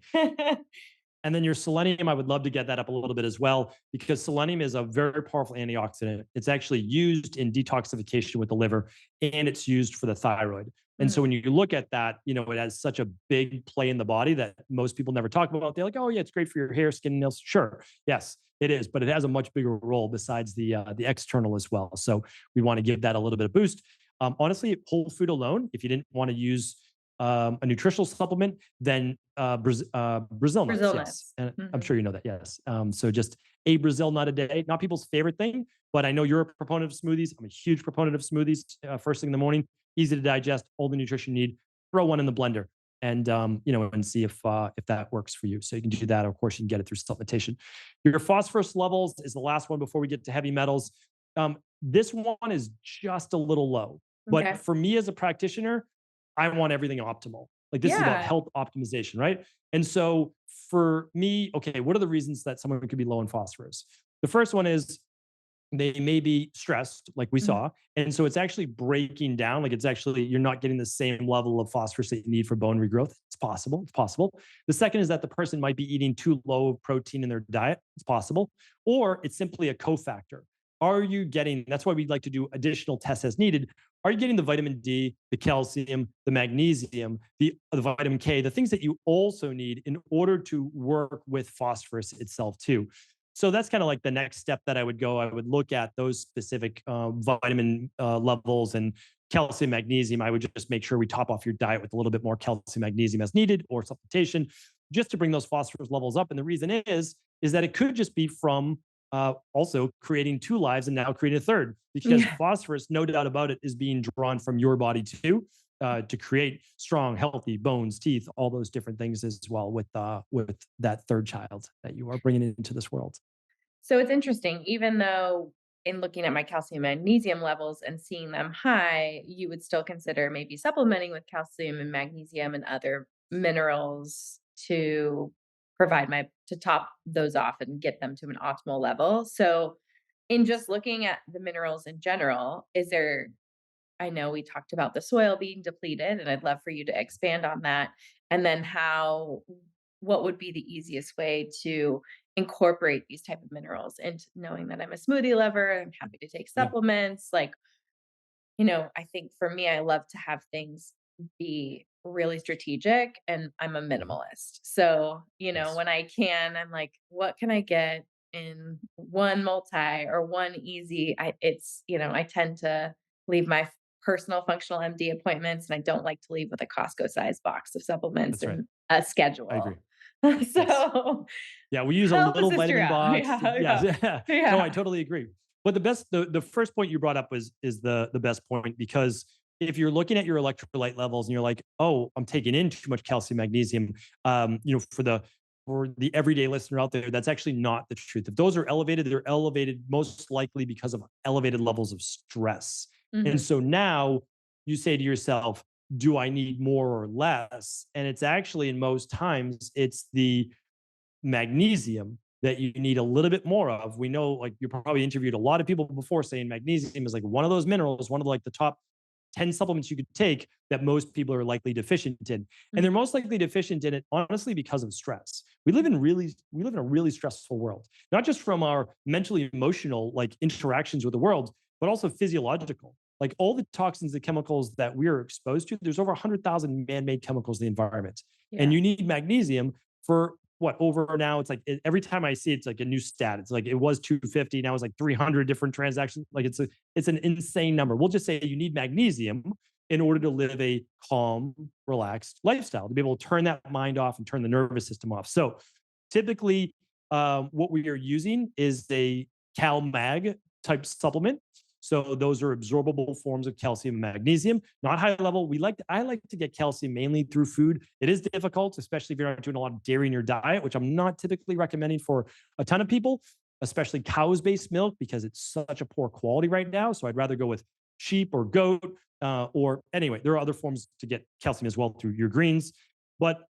[SPEAKER 2] And then your selenium, I would love to get that up a little bit as well, because selenium is a very powerful antioxidant. It's actually used in detoxification with the liver, and it's used for the thyroid. And so
[SPEAKER 1] Mhm.
[SPEAKER 2] when you look at that, it has such a big play in the body that most people never talk about. They're like, oh yeah, it's great for your hair, skin, nails. Sure, yes, it is, but it has a much bigger role besides the external as well. So we want to give that a little bit of boost. Honestly, whole food alone, if you didn't want to use a nutritional supplement, then Brazil nuts.
[SPEAKER 1] Brazil
[SPEAKER 2] Yes,
[SPEAKER 1] nuts.
[SPEAKER 2] and I'm
[SPEAKER 1] Mhm.
[SPEAKER 2] sure you know that. Yes. So just a Brazil nut a day. Not people's favorite thing, but I know you're a proponent of smoothies. I'm a huge proponent of smoothies. First thing in the morning, easy to digest, all the nutrition you need. Throw one in the blender, and see if that works for you. So you can do that. Of course, you can get it through supplementation. Your phosphorus levels is the last one before we get to heavy metals. This one is just a little low, but
[SPEAKER 1] Okay.
[SPEAKER 2] for me as a practitioner, I want everything optimal. Like this is about
[SPEAKER 1] Yeah.
[SPEAKER 2] health optimization, right? And so for me, okay, what are the reasons that someone could be low in phosphorus? The first one is they may be stressed, like we
[SPEAKER 1] Mhm.
[SPEAKER 2] saw. And so it's actually breaking down. Like you're not getting the same level of phosphorus that you need for bone regrowth. It's possible. It's possible. The second is that the person might be eating too low of protein in their diet. It's possible. Or it's simply a cofactor. Are you getting, that's why we like to do additional tests as needed. Are you getting the vitamin D, the calcium, the magnesium, the vitamin K, the things that you also need in order to work with phosphorus itself too? So that's kind of like the next step that I would go. I would look at those specific vitamin levels and calcium, magnesium. I would just make sure we top off your diet with a little bit more calcium, magnesium as needed, or supplementation, just to bring those phosphorus levels up. And the reason is that it could just be from also creating two lives and now creating a third, because
[SPEAKER 1] Yeah.
[SPEAKER 2] phosphorus, no doubt about it, is being drawn from your body too. To create strong, healthy bones, teeth, all those different things as well with that third child that you are bringing into this world.
[SPEAKER 1] So it's interesting, even though in looking at my calcium magnesium levels and seeing them high, you would still consider maybe supplementing with calcium and magnesium and other minerals to to top those off and get them to an optimal level. So in just looking at the minerals in general, I know we talked about the soil being depleted, and I'd love for you to expand on that. And then what would be the easiest way to incorporate these type of minerals into knowing that I'm a smoothie lover, I'm happy to take
[SPEAKER 2] Yeah,
[SPEAKER 1] supplements. Like, I think for me, I love to have things be really strategic and I'm a
[SPEAKER 2] mhm,
[SPEAKER 1] minimalist. So,
[SPEAKER 2] yes,
[SPEAKER 1] when I can, I'm like, what can I get in one multi or one easy? I tend to leave my personal functional MD appointments and I don't like to leave with a Costco size box of supplements
[SPEAKER 2] that's right.
[SPEAKER 1] and a
[SPEAKER 2] I agree.
[SPEAKER 1] schedule.
[SPEAKER 2] Yes.
[SPEAKER 1] So
[SPEAKER 2] Yeah, we use a
[SPEAKER 1] help a
[SPEAKER 2] little
[SPEAKER 1] sister
[SPEAKER 2] vitamin
[SPEAKER 1] out.
[SPEAKER 2] box.
[SPEAKER 1] Yeah.
[SPEAKER 2] Yeah,
[SPEAKER 1] Yeah.
[SPEAKER 2] yeah. No, I
[SPEAKER 1] Yeah.
[SPEAKER 2] totally agree. But the first point you brought up is the best point, because if you're looking at your electrolyte levels and you're like, oh, I'm taking in too much calcium, magnesium, for the everyday listener out there, that's actually not the truth. If those are elevated, they're elevated most likely because of elevated levels of stress. And
[SPEAKER 1] Mhm.
[SPEAKER 2] so now you say to yourself, do I need more or less? And it's actually, in most times, it's the magnesium that you need a little bit more of. We know, like, you probably interviewed a lot of people before saying magnesium is like one of those minerals, one of like the top 10 supplements you could take that most people are likely deficient in. And they're most likely deficient in it, honestly, because of stress. We live in a really stressful world, not just from our mentally emotional like interactions with the world, but also physiological. Like all the toxins and chemicals that we are exposed to, there's over 100,000 man-made chemicals in the environment. And
[SPEAKER 1] Yeah.
[SPEAKER 2] you need magnesium for what over now it's like every time I see it's like a new stat. It's like it was 250, now it's like 300 different transactions. Like it's an insane number. We'll just say you need magnesium in order to live a calm, relaxed lifestyle, to be able to turn that mind off and turn the nervous system off. So typically, what we are using is a Cal Mag type supplement. So those are absorbable forms of calcium and magnesium, not high level. I like to get calcium mainly through food. It is difficult, especially if you're not doing a lot of dairy in your diet, which I'm not typically recommending for a ton of people, especially cows based milk, because it's such a poor quality right now. So I'd rather go with sheep or goat, or anyway, there are other forms to get calcium as well through your greens. But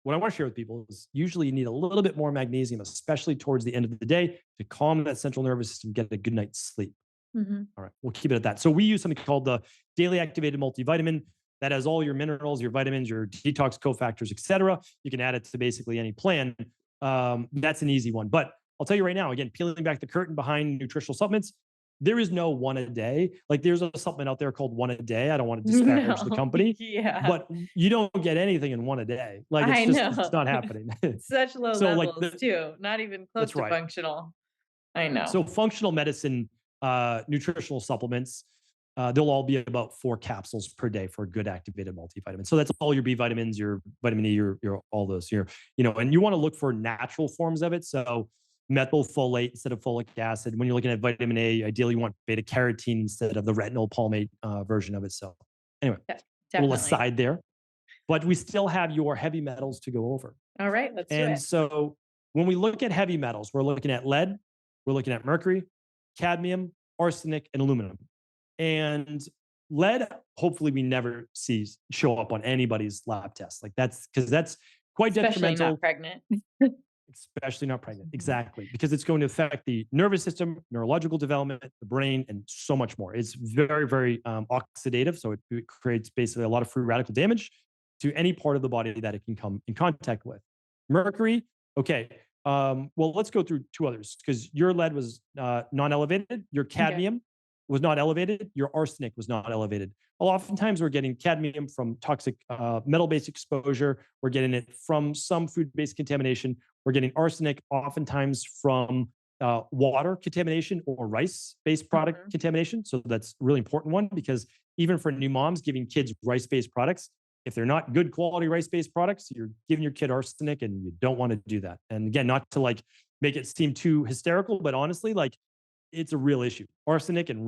[SPEAKER 2] what I want to share with people is usually you need a little bit more magnesium, especially towards the end of the day, to calm that central nervous system, get a good night's sleep.
[SPEAKER 1] Mm-hmm.
[SPEAKER 2] All right, we'll keep it at that. So we use something called the daily activated multivitamin that has all your minerals, your vitamins, your detox cofactors, et cetera. You can add it to basically any plan. That's an easy one. But I'll tell you right now, again, peeling back the curtain behind nutritional supplements, there is no one a day. Like there's a supplement out there called one a day. I don't want to disparage the
[SPEAKER 1] No.
[SPEAKER 2] company,
[SPEAKER 1] Yeah.
[SPEAKER 2] but you don't get anything in one a day. Like
[SPEAKER 1] I
[SPEAKER 2] it's
[SPEAKER 1] know.
[SPEAKER 2] not happening.
[SPEAKER 1] Such low
[SPEAKER 2] So like
[SPEAKER 1] levels too. Not even close
[SPEAKER 2] that's
[SPEAKER 1] to
[SPEAKER 2] right.
[SPEAKER 1] functional. I know.
[SPEAKER 2] So functional medicine, nutritional supplements, they'll all be about 4 capsules per day for a good activated multivitamin. So that's all your B vitamins, your vitamin E, your all those. And you want to look for natural forms of it. So methylfolate instead of folic acid. When you're looking at vitamin A, ideally you want beta carotene instead of the retinol palmate version of it. So anyway,
[SPEAKER 1] Yeah,
[SPEAKER 2] a little
[SPEAKER 1] definitely.
[SPEAKER 2] aside there, but we still have your heavy metals to go over.
[SPEAKER 1] All right, let's do
[SPEAKER 2] And
[SPEAKER 1] it.
[SPEAKER 2] so when we look at heavy metals, we're looking at lead, we're looking at mercury, cadmium, arsenic, and aluminum. And lead, hopefully, we never see show up on anybody's lab test. Like that's quite
[SPEAKER 1] Especially not
[SPEAKER 2] detrimental,
[SPEAKER 1] pregnant.
[SPEAKER 2] especially not pregnant. Exactly. Because it's going to affect the nervous system, neurological development, the brain, and so much more. It's very, very oxidative. So it creates basically a lot of free radical damage to any part of the body that it can come in contact with. Mercury, okay. Well, let's go through 2 others because your lead was non-elevated, your
[SPEAKER 1] Okay.
[SPEAKER 2] cadmium was not elevated, your arsenic was not elevated. Well, oftentimes we're getting cadmium from toxic metal-based exposure. We're getting it from some food-based contamination. We're getting arsenic oftentimes from water contamination or rice-based product contamination. So that's a really important one because even for new moms, giving kids rice-based products, if they're not good quality rice-based products, you're giving your kid arsenic and you don't want to do that. And again, not to like make it seem too hysterical, but honestly, like it's a real issue. Arsenic and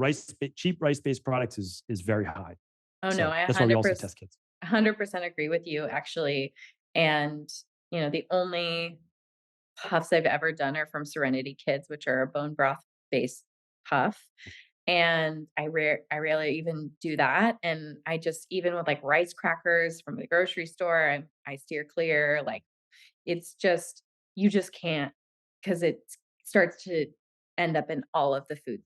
[SPEAKER 2] cheap rice-based products is very high.
[SPEAKER 1] Oh no,
[SPEAKER 2] So
[SPEAKER 1] I
[SPEAKER 2] that's why we also test kids.
[SPEAKER 1] 100% agree with you actually. And the only puffs I've ever done are from Serenity Kids, which are a bone broth based puff. And I rarely even do that. And I just even with like rice crackers from the grocery store, I steer clear. Like it's just you just can't because it starts to end up in all of the foods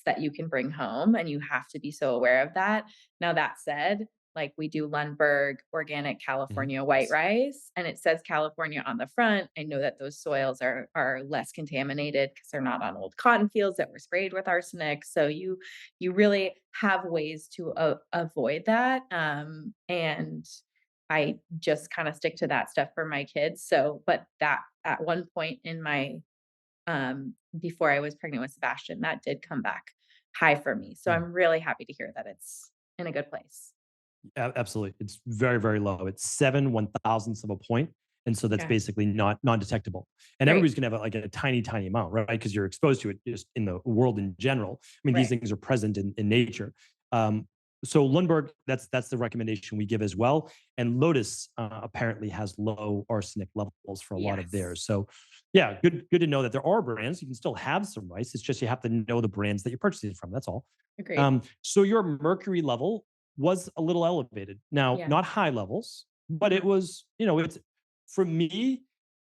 [SPEAKER 1] that you can bring home, and you have to be so aware of that. Now that said, like we do Lundberg organic California white
[SPEAKER 2] Yes.
[SPEAKER 1] rice, and it says California on the front. I know that those soils are less contaminated because they're not on old cotton fields that were sprayed with arsenic. So you really have ways to avoid that. And I just kind of stick to that stuff for my kids. So, but that at one point in my before I was pregnant with Sebastian, that did come back high for me. So
[SPEAKER 2] Mm.
[SPEAKER 1] I'm really happy to hear that it's in a good place.
[SPEAKER 2] Absolutely. It's very, very low. It's 7/1000ths of a point. And so that's
[SPEAKER 1] Okay.
[SPEAKER 2] basically not non-detectable. And
[SPEAKER 1] Great.
[SPEAKER 2] everybody's gonna have like a tiny, tiny amount, right? Because you're exposed to it just in the world in general. I mean, these
[SPEAKER 1] Right.
[SPEAKER 2] things are present in nature. Um, so Lundberg, that's the recommendation we give as well. And Lotus apparently has low arsenic levels for a lot of
[SPEAKER 1] Yes.
[SPEAKER 2] theirs. So yeah, good to know that there are brands. You can still have some rice. It's just you have to know the brands that you're purchasing from. That's all.
[SPEAKER 1] Agreed.
[SPEAKER 2] So your mercury level was a little elevated. Now,
[SPEAKER 1] Yeah.
[SPEAKER 2] not high levels, but it
[SPEAKER 1] Mhm.
[SPEAKER 2] was, it's for me,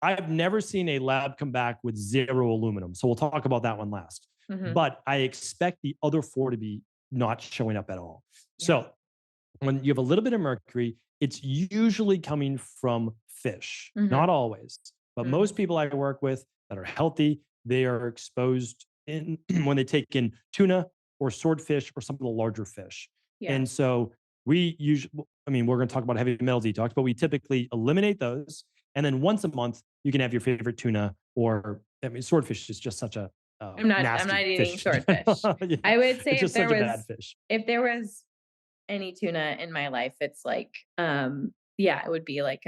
[SPEAKER 2] I've never seen a lab come back with 0 aluminum. So we'll talk about that one last.
[SPEAKER 1] Mhm.
[SPEAKER 2] But I expect the other 4 to be not showing up at all.
[SPEAKER 1] Yeah.
[SPEAKER 2] So when you have a little bit of mercury, it's usually coming from fish, not
[SPEAKER 1] Mhm.
[SPEAKER 2] always, but most
[SPEAKER 1] Mm.
[SPEAKER 2] people I work with that are healthy, they are exposed in when they take in tuna or swordfish or some of the larger fish.
[SPEAKER 1] Yeah.
[SPEAKER 2] And so we usually, I mean, we're going to talk about heavy metal detox, but we typically eliminate those. And then once a month, you can have your favorite tuna or, I mean, swordfish is just such a
[SPEAKER 1] I'm not
[SPEAKER 2] nasty
[SPEAKER 1] eating
[SPEAKER 2] fish.
[SPEAKER 1] swordfish.
[SPEAKER 2] Yeah,
[SPEAKER 1] I would say
[SPEAKER 2] it's just such a bad fish.
[SPEAKER 1] if there was any tuna in my life, it's like, yeah, it would be like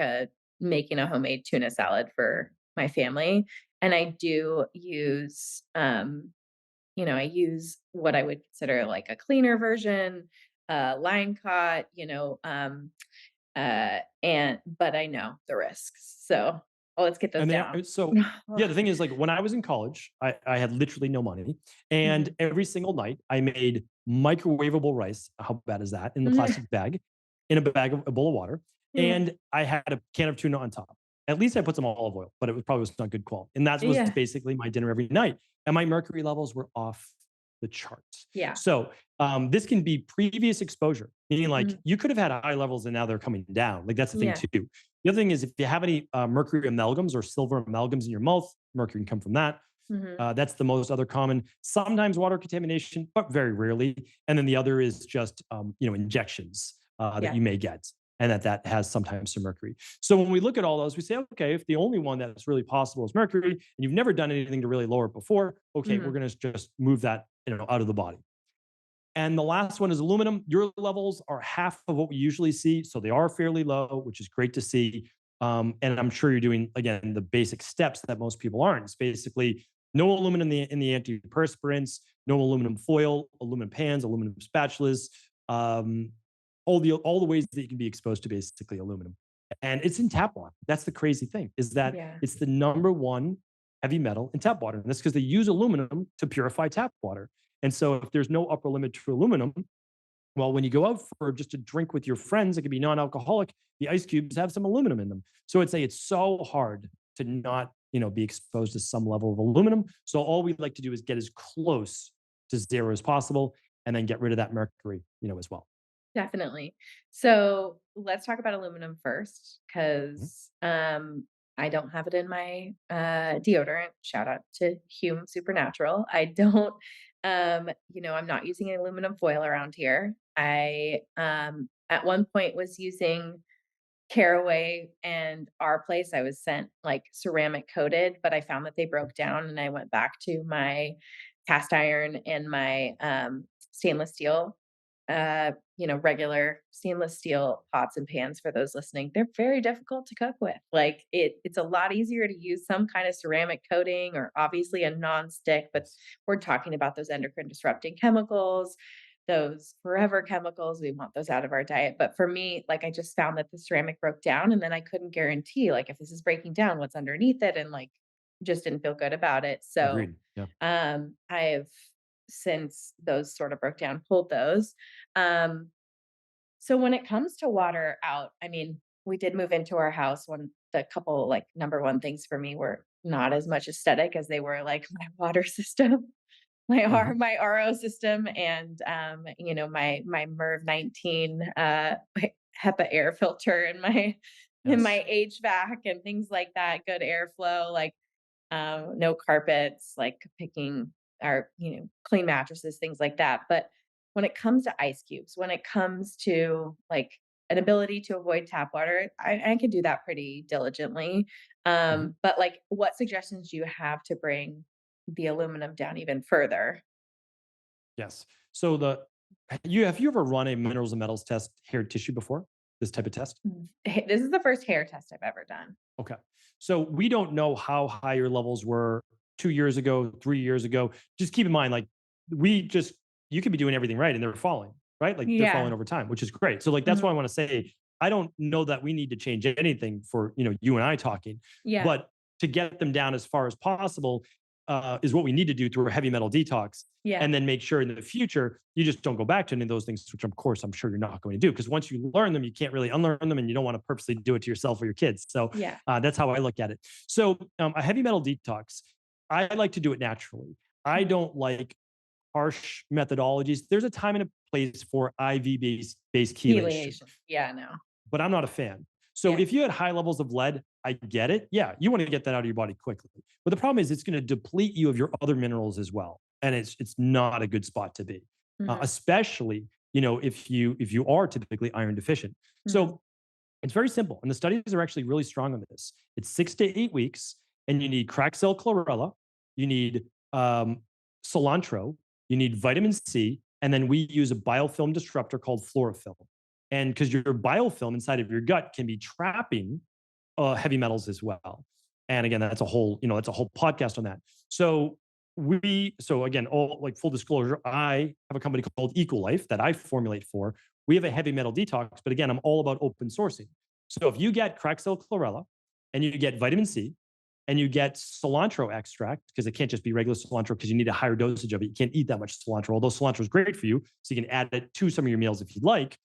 [SPEAKER 1] making a homemade tuna salad for my family. And I do use, I use what I would consider like a cleaner version, line caught, but I know the risks. So let's get those
[SPEAKER 2] And they
[SPEAKER 1] down.
[SPEAKER 2] are so yeah, the thing is like when I was in college, I had literally no money. And
[SPEAKER 1] Mhm.
[SPEAKER 2] every single night I made microwavable rice. How bad is that? In the
[SPEAKER 1] Mhm.
[SPEAKER 2] plastic bag, in a bag of a bowl of water.
[SPEAKER 1] Yeah.
[SPEAKER 2] And I had a can of tuna on top. At least I put some olive oil, but it was probably was not good quality. And that was
[SPEAKER 1] Yeah.
[SPEAKER 2] basically my dinner every night. And my mercury levels were off the charts.
[SPEAKER 1] Yeah.
[SPEAKER 2] So this can be previous exposure, meaning like
[SPEAKER 1] Mhm.
[SPEAKER 2] you could have had high levels and now they're coming down. Like that's the thing
[SPEAKER 1] Yeah.
[SPEAKER 2] too. The other thing is if you have any mercury amalgams or silver amalgams in your mouth, mercury can come from that.
[SPEAKER 1] Mhm.
[SPEAKER 2] That's the most other common. Sometimes water contamination, but very rarely. And then the other is just injections that
[SPEAKER 1] Yeah.
[SPEAKER 2] you may get, and that has sometimes some mercury. So when we look at all those, we say, okay, if the only one that's really possible is mercury, and you've never done anything to really lower it before, okay, we're
[SPEAKER 1] Mhm.
[SPEAKER 2] going to just move that out of the body. And the last one is aluminum. Your levels are half of what we usually see. So they are fairly low, which is great to see. And I'm sure you're doing, again, the basic steps that most people aren't. It's basically no aluminum in the antiperspirants, no aluminum foil, aluminum pans, aluminum spatulas, um, all the ways that you can be exposed to basically aluminum. And it's in tap water. That's the crazy thing is that
[SPEAKER 1] Yeah.
[SPEAKER 2] it's the number one heavy metal in tap water. And that's because they use aluminum to purify tap water. And so if there's no upper limit to aluminum, well, when you go out for just a drink with your friends, it could be non-alcoholic. The ice cubes have some aluminum in them. So it's so hard to not, be exposed to some level of aluminum. So all we'd like to do is get as close to zero as possible and then get rid of that mercury, as well.
[SPEAKER 1] Definitely. So let's talk about aluminum first,
[SPEAKER 2] Mhm.
[SPEAKER 1] because I don't have it in my deodorant. Shout out to Hume Supernatural. I don't, I'm not using any aluminum foil around here. I at one point was using Caraway, and our place I was sent like ceramic coated, but I found that they broke down and I went back to my cast iron and my stainless steel, regular stainless steel pots and pans for those listening. They're very difficult to cook with. Like it's a lot easier to use some kind of ceramic coating or obviously a non-stick, but
[SPEAKER 2] Yes.
[SPEAKER 1] we're talking about those endocrine disrupting chemicals, those forever chemicals. We want those out of our diet. But for me, like I just found that the ceramic broke down and then I couldn't guarantee like if this is breaking down, what's underneath it, and like just didn't feel good about it. So
[SPEAKER 2] Agreed. Yeah.
[SPEAKER 1] I've since those sort of broke down, pulled those. Um so when it comes to water out, I mean, we did move into our house when the couple like number one things for me were not as much aesthetic as they were like my water system,
[SPEAKER 2] Mhm.
[SPEAKER 1] my RO system, and my MERV 19 HEPA air filter and my in
[SPEAKER 2] Yes.
[SPEAKER 1] my HVAC and things like that, good airflow, like no carpets, like picking our, clean mattresses, things like that. But when it comes to ice cubes, when it comes to like an ability to avoid tap water, I can do that pretty diligently.
[SPEAKER 2] Mhm.
[SPEAKER 1] But like, what suggestions do you have to bring the aluminum down even further?
[SPEAKER 2] Yes. So have you ever run a minerals and metals test hair tissue before? This type of test?
[SPEAKER 1] This is the first hair test I've ever done.
[SPEAKER 2] Okay. So we don't know how high your levels were 2 years ago, 3 years ago. Just keep in mind, like we just you could be doing everything right and they're falling, right? Like they're falling
[SPEAKER 1] Yeah.
[SPEAKER 2] over time, which is great. So like that's why I
[SPEAKER 1] Mhm.
[SPEAKER 2] want to say I don't know that we need to change anything for you and I talking,
[SPEAKER 1] Yeah.
[SPEAKER 2] but to get them down as far as possible is what we need to do through a heavy metal detox.
[SPEAKER 1] Yeah.
[SPEAKER 2] And then make sure in the future you just don't go back to any of those things, which of course I'm sure you're not going to do. Because once you learn them, you can't really unlearn them and you don't want to purposely do it to yourself or your kids. So
[SPEAKER 1] Yeah.
[SPEAKER 2] that's how I look at it. So a heavy metal detox, I like to do it naturally. I
[SPEAKER 1] Mhm.
[SPEAKER 2] don't like harsh methodologies. There's a time and a place for IV based chelation,
[SPEAKER 1] Chelation. Yeah, no.
[SPEAKER 2] but I'm not a fan. So
[SPEAKER 1] Yeah.
[SPEAKER 2] if you had high levels of lead, I get it. Yeah, you want to get that out of your body quickly. But the problem is it's going to deplete you of your other minerals as well, and it's not a good spot to be,
[SPEAKER 1] Mhm,
[SPEAKER 2] especially if you are typically iron deficient.
[SPEAKER 1] mhm.
[SPEAKER 2] So it's very simple, and the studies are actually really strong on this. It's 6 to 8 weeks, and you need cracked cell chlorella, you need um, cilantro, you need vitamin C, and then we use a biofilm disruptor called chlorophyll. And because your biofilm inside of your gut can be trapping heavy metals as well. And again, that's a whole podcast on that. So again, all like full disclosure, I have a company called EcoLife that I formulate for. We have a heavy metal detox, but again, I'm all about open sourcing. So if you get cracked cell chlorella and you get vitamin C and you get cilantro extract, because it can't just be regular cilantro because you need a higher dosage of it. You can't eat that much cilantro, although cilantro is great for you. So you can add it to some of your meals if you'd like.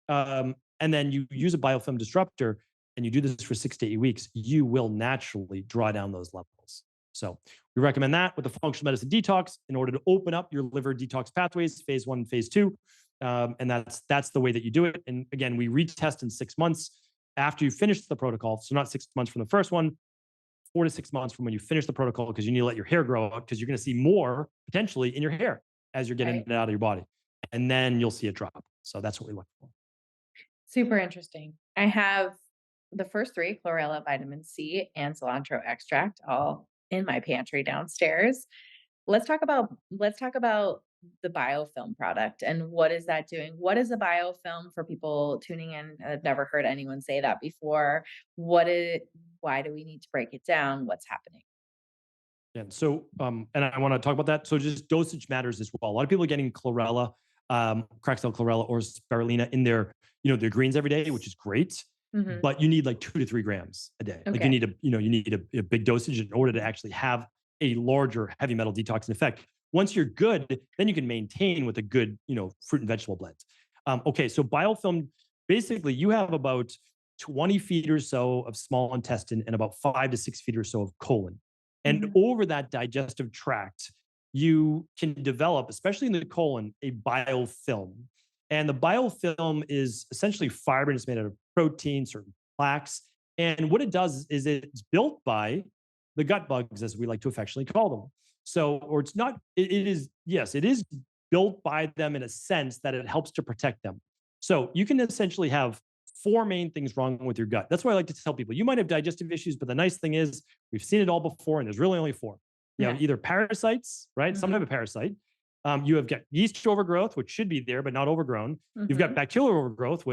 [SPEAKER 2] And then you use a biofilm disruptor and you do this for 6 to 8 weeks, you will naturally draw down those levels. So we recommend that with the functional medicine detox in order to open up your liver detox pathways, phase 1, phase 2. And that's the way that you do it. And again, we retest in 6 months after you finish the protocol. So not 6 months from the first one, 4 to 6 months from when you finish the protocol, because you need to let your hair grow out because you're going to see more potentially in your hair as you're getting
[SPEAKER 1] Right.
[SPEAKER 2] it out of your body. And then you'll see it drop. So that's what we look for.
[SPEAKER 1] Super interesting. I have the first 3, chlorella, vitamin C, and cilantro extract, all in my pantry downstairs. Let's talk about the biofilm product and what is that doing? What is a biofilm for people tuning in? I've never heard anyone say that before. Why do we need to break it down? What's happening?
[SPEAKER 2] And so, and I want to talk about that. So just dosage matters as well. A lot of people are getting chlorella, cracked cell chlorella or spirulina in their greens every day, which is great.
[SPEAKER 1] Mhm.
[SPEAKER 2] But you need like 2 to 3 grams a day. Like you
[SPEAKER 1] Okay.
[SPEAKER 2] need a big dosage in order to actually have a larger heavy metal detoxing effect. Once you're good, then you can maintain with a good, fruit and vegetable blend. Okay, so biofilm, basically you have about 20 feet or so of small intestine and about 5 to 6 feet or so of colon. And
[SPEAKER 1] Mhm.
[SPEAKER 2] over that digestive tract, you can develop, especially in the colon, a biofilm. And the biofilm is essentially fiber and it's made out of protein, certain plaques. And what it does is it's built by the gut bugs, as we like to affectionately call them. So, or it's not, it is, yes, it is built by them in a sense that it helps to protect them. So you can essentially have 4 main things wrong with your gut. That's why I like to tell people you might have digestive issues, but the nice thing is we've seen it all before, and there's really only 4. You have
[SPEAKER 1] Yeah.
[SPEAKER 2] either parasites, right? Some type
[SPEAKER 1] Mhm.
[SPEAKER 2] of parasite. You have got yeast overgrowth, which should be there, but not overgrown. You've got
[SPEAKER 1] Mhm.
[SPEAKER 2] bacterial overgrowth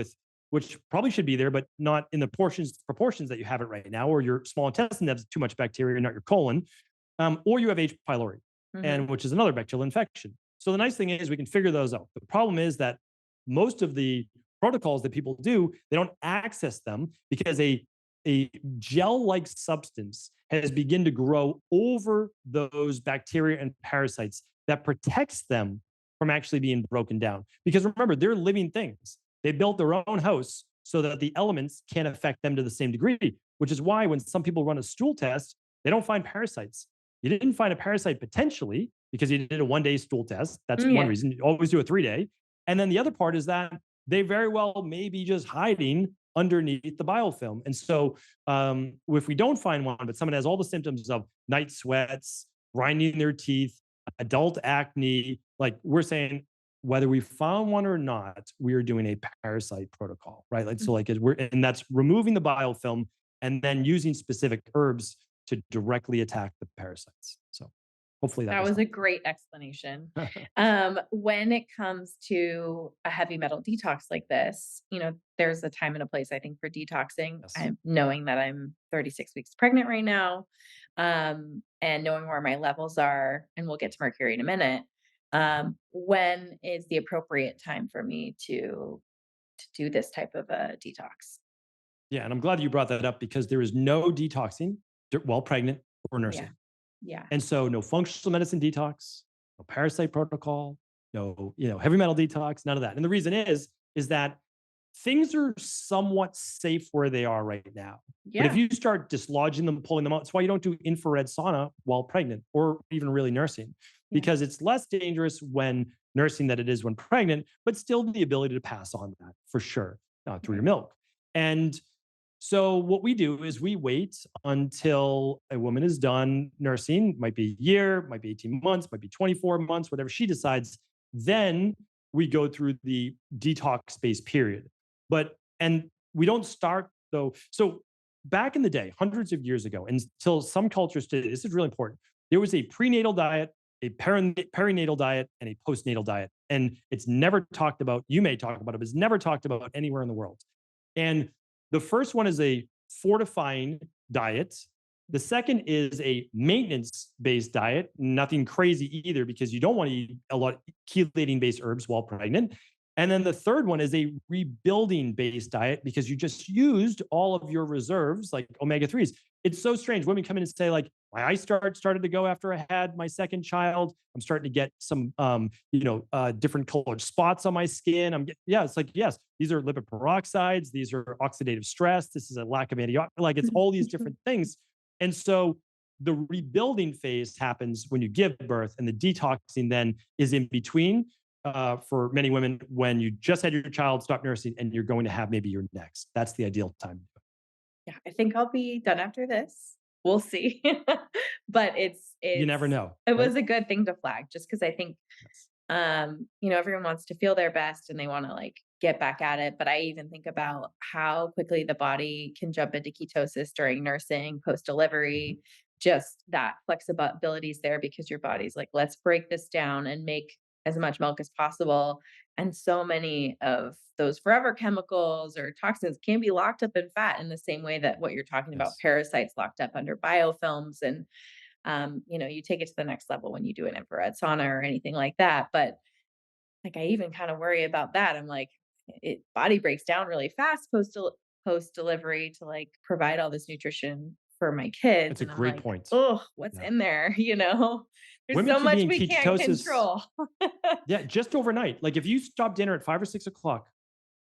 [SPEAKER 2] which probably should be there, but not in the proportions that you have it right now, or your small intestine has too much bacteria, not your colon, or you have H. pylori,
[SPEAKER 1] Mhm.
[SPEAKER 2] and which is another bacterial infection. So the nice thing is we can figure those out. The problem is that most of the protocols that people do, they don't access them because a gel-like substance has begun to grow over those bacteria and parasites that protects them from actually being broken down. Because remember, they're living things. They built their own house so that the elements can't affect them to the same degree, which is why when some people run a stool test, they don't find parasites. You didn't find a parasite potentially because you did a 1 day stool test. That's one
[SPEAKER 1] Yeah.
[SPEAKER 2] reason. You always do a 3 day. And then the other part is that they very well may be just hiding underneath the biofilm. And so if we don't find one, but someone has all the symptoms of night sweats, grinding their teeth, adult acne, like we're saying, whether we found one or not, we are doing a parasite protocol, right? Like, so
[SPEAKER 1] Mhm.
[SPEAKER 2] like and that's removing the biofilm and then using specific herbs to directly attack the parasites. So hopefully that
[SPEAKER 1] That
[SPEAKER 2] was
[SPEAKER 1] was a
[SPEAKER 2] helpful.
[SPEAKER 1] great explanation. When it comes to a heavy metal detox like this, there's a time and a place, I think, for detoxing.
[SPEAKER 2] Yes.
[SPEAKER 1] I'm knowing that I'm 36 weeks pregnant right now, and knowing where my levels are, and we'll get to mercury in a minute. When is the appropriate time for me to do this type of a detox?
[SPEAKER 2] Yeah. And I'm glad you brought that up because there is no detoxing while pregnant or
[SPEAKER 1] Yeah,
[SPEAKER 2] nursing.
[SPEAKER 1] yeah,
[SPEAKER 2] And so no functional medicine detox, no parasite protocol, no, heavy metal detox, none of that. And the reason is that things are somewhat safe where they are right now. But if
[SPEAKER 1] yeah.
[SPEAKER 2] you start dislodging them, pulling them out, it's why you don't do infrared sauna while pregnant or even really nursing.
[SPEAKER 1] Yeah.
[SPEAKER 2] because it's less dangerous when nursing than it is when pregnant, but still the ability to pass on that for sure through your
[SPEAKER 1] Right.
[SPEAKER 2] milk. And so what we do is we wait until a woman is done nursing, might be a year, might be 18 months, might be 24 months, whatever she decides. Then we go through the detox based period. And we don't start though. So back in the day, hundreds of years ago, until some cultures today, this is really important. There was a prenatal diet, a perinatal diet, and a postnatal diet. And it's never talked about. You may talk about it, but it's never talked about anywhere in the world. And the first one is a fortifying diet. The second is a maintenance based diet, nothing crazy either, because you don't want to eat a lot of chelating based herbs while pregnant. And then the third one is a rebuilding based diet because you just used all of your reserves, like omega 3s. It's so strange. Women come in and say, like, my eyes started to go after I had my second child. I'm starting to get some, different colored spots on my skin. It's like, yes, these are lipid peroxides. These are oxidative stress. This is a lack of antioxidants. Like, it's all these different things. And so the rebuilding phase happens when you give birth, and the detoxing then is in between for many women when you just had your child, stop nursing, and you're going to have maybe your next. That's the ideal time.
[SPEAKER 1] Yeah, I think I'll be done after this. We'll see. But
[SPEAKER 2] You never know,
[SPEAKER 1] it
[SPEAKER 2] right?
[SPEAKER 1] was a good thing to flag just because I think,
[SPEAKER 2] Yes.
[SPEAKER 1] everyone wants to feel their best and they wanna, like, get back at it, but I even think about how quickly the body can jump into ketosis during nursing,
[SPEAKER 2] Mhm.
[SPEAKER 1] post-delivery, just that flexibility is there because your body's like, "Let's break this down and make as much milk as possible," and so many of those forever chemicals or toxins can be locked up in fat in the same way that what you're talking about,
[SPEAKER 2] Yes.
[SPEAKER 1] parasites locked up under biofilms, and you take it to the next level when you do an infrared sauna or anything like that. But like I even kind of worry about that. I'm like, it body breaks down really fast post delivery to like provide all this nutrition for my kids.
[SPEAKER 2] That's a
[SPEAKER 1] And I'm
[SPEAKER 2] great
[SPEAKER 1] like,
[SPEAKER 2] point.
[SPEAKER 1] oh, what's
[SPEAKER 2] Yeah.
[SPEAKER 1] in there? There's
[SPEAKER 2] Women
[SPEAKER 1] so
[SPEAKER 2] can be
[SPEAKER 1] much
[SPEAKER 2] in
[SPEAKER 1] we can't
[SPEAKER 2] ketosis,
[SPEAKER 1] control.
[SPEAKER 2] yeah, just overnight. Like if you stop dinner at 5 or 6 o'clock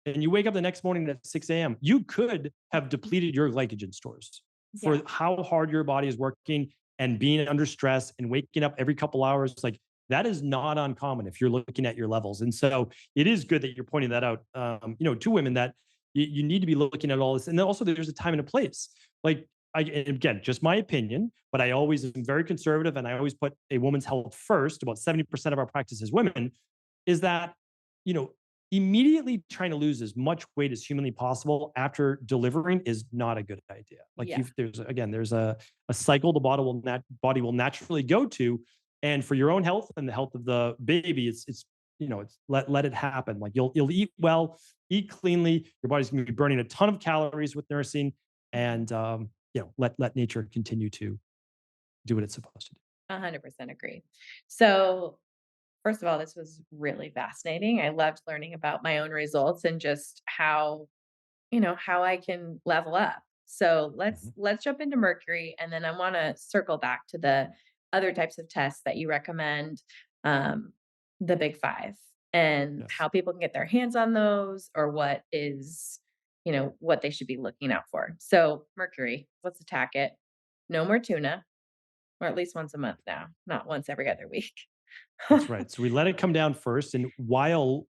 [SPEAKER 2] and you wake up the next morning at 6 a.m., you could have depleted your glycogen stores
[SPEAKER 1] Yeah.
[SPEAKER 2] for how hard your body is working and being under stress and waking up every couple hours. Like that is not uncommon if you're looking at your levels. And so it is good that you're pointing that out, to women that you need to be looking at all this. And then also there's a time and a place. Like and again, just my opinion, but I always am very conservative and I always put a woman's health first. About 70% of our practice as women is that, you know, immediately trying to lose as much weight as humanly possible after delivering is not a good idea. Like
[SPEAKER 1] Yeah.
[SPEAKER 2] there's a cycle the body will naturally go to, and for your own health and the health of the baby, it's let it happen. Like you'll eat well, eat cleanly. Your body's going to be burning a ton of calories with nursing,
[SPEAKER 1] Mhm.
[SPEAKER 2] and let nature continue to do what it's supposed to do.
[SPEAKER 1] 100% agree. So first of all, this was really fascinating. I loved learning about my own results and just how I can level up. So
[SPEAKER 2] Mhm.
[SPEAKER 1] let's jump into mercury, and then I want to circle back to the other types of tests that you recommend, um, the big five, and
[SPEAKER 2] Yes,
[SPEAKER 1] how people can get their hands on those, or what they should be looking out for. So mercury, let's attack it. No more tuna, or at least once a month now, not once every other week.
[SPEAKER 2] that's right. So we let it come down first, and while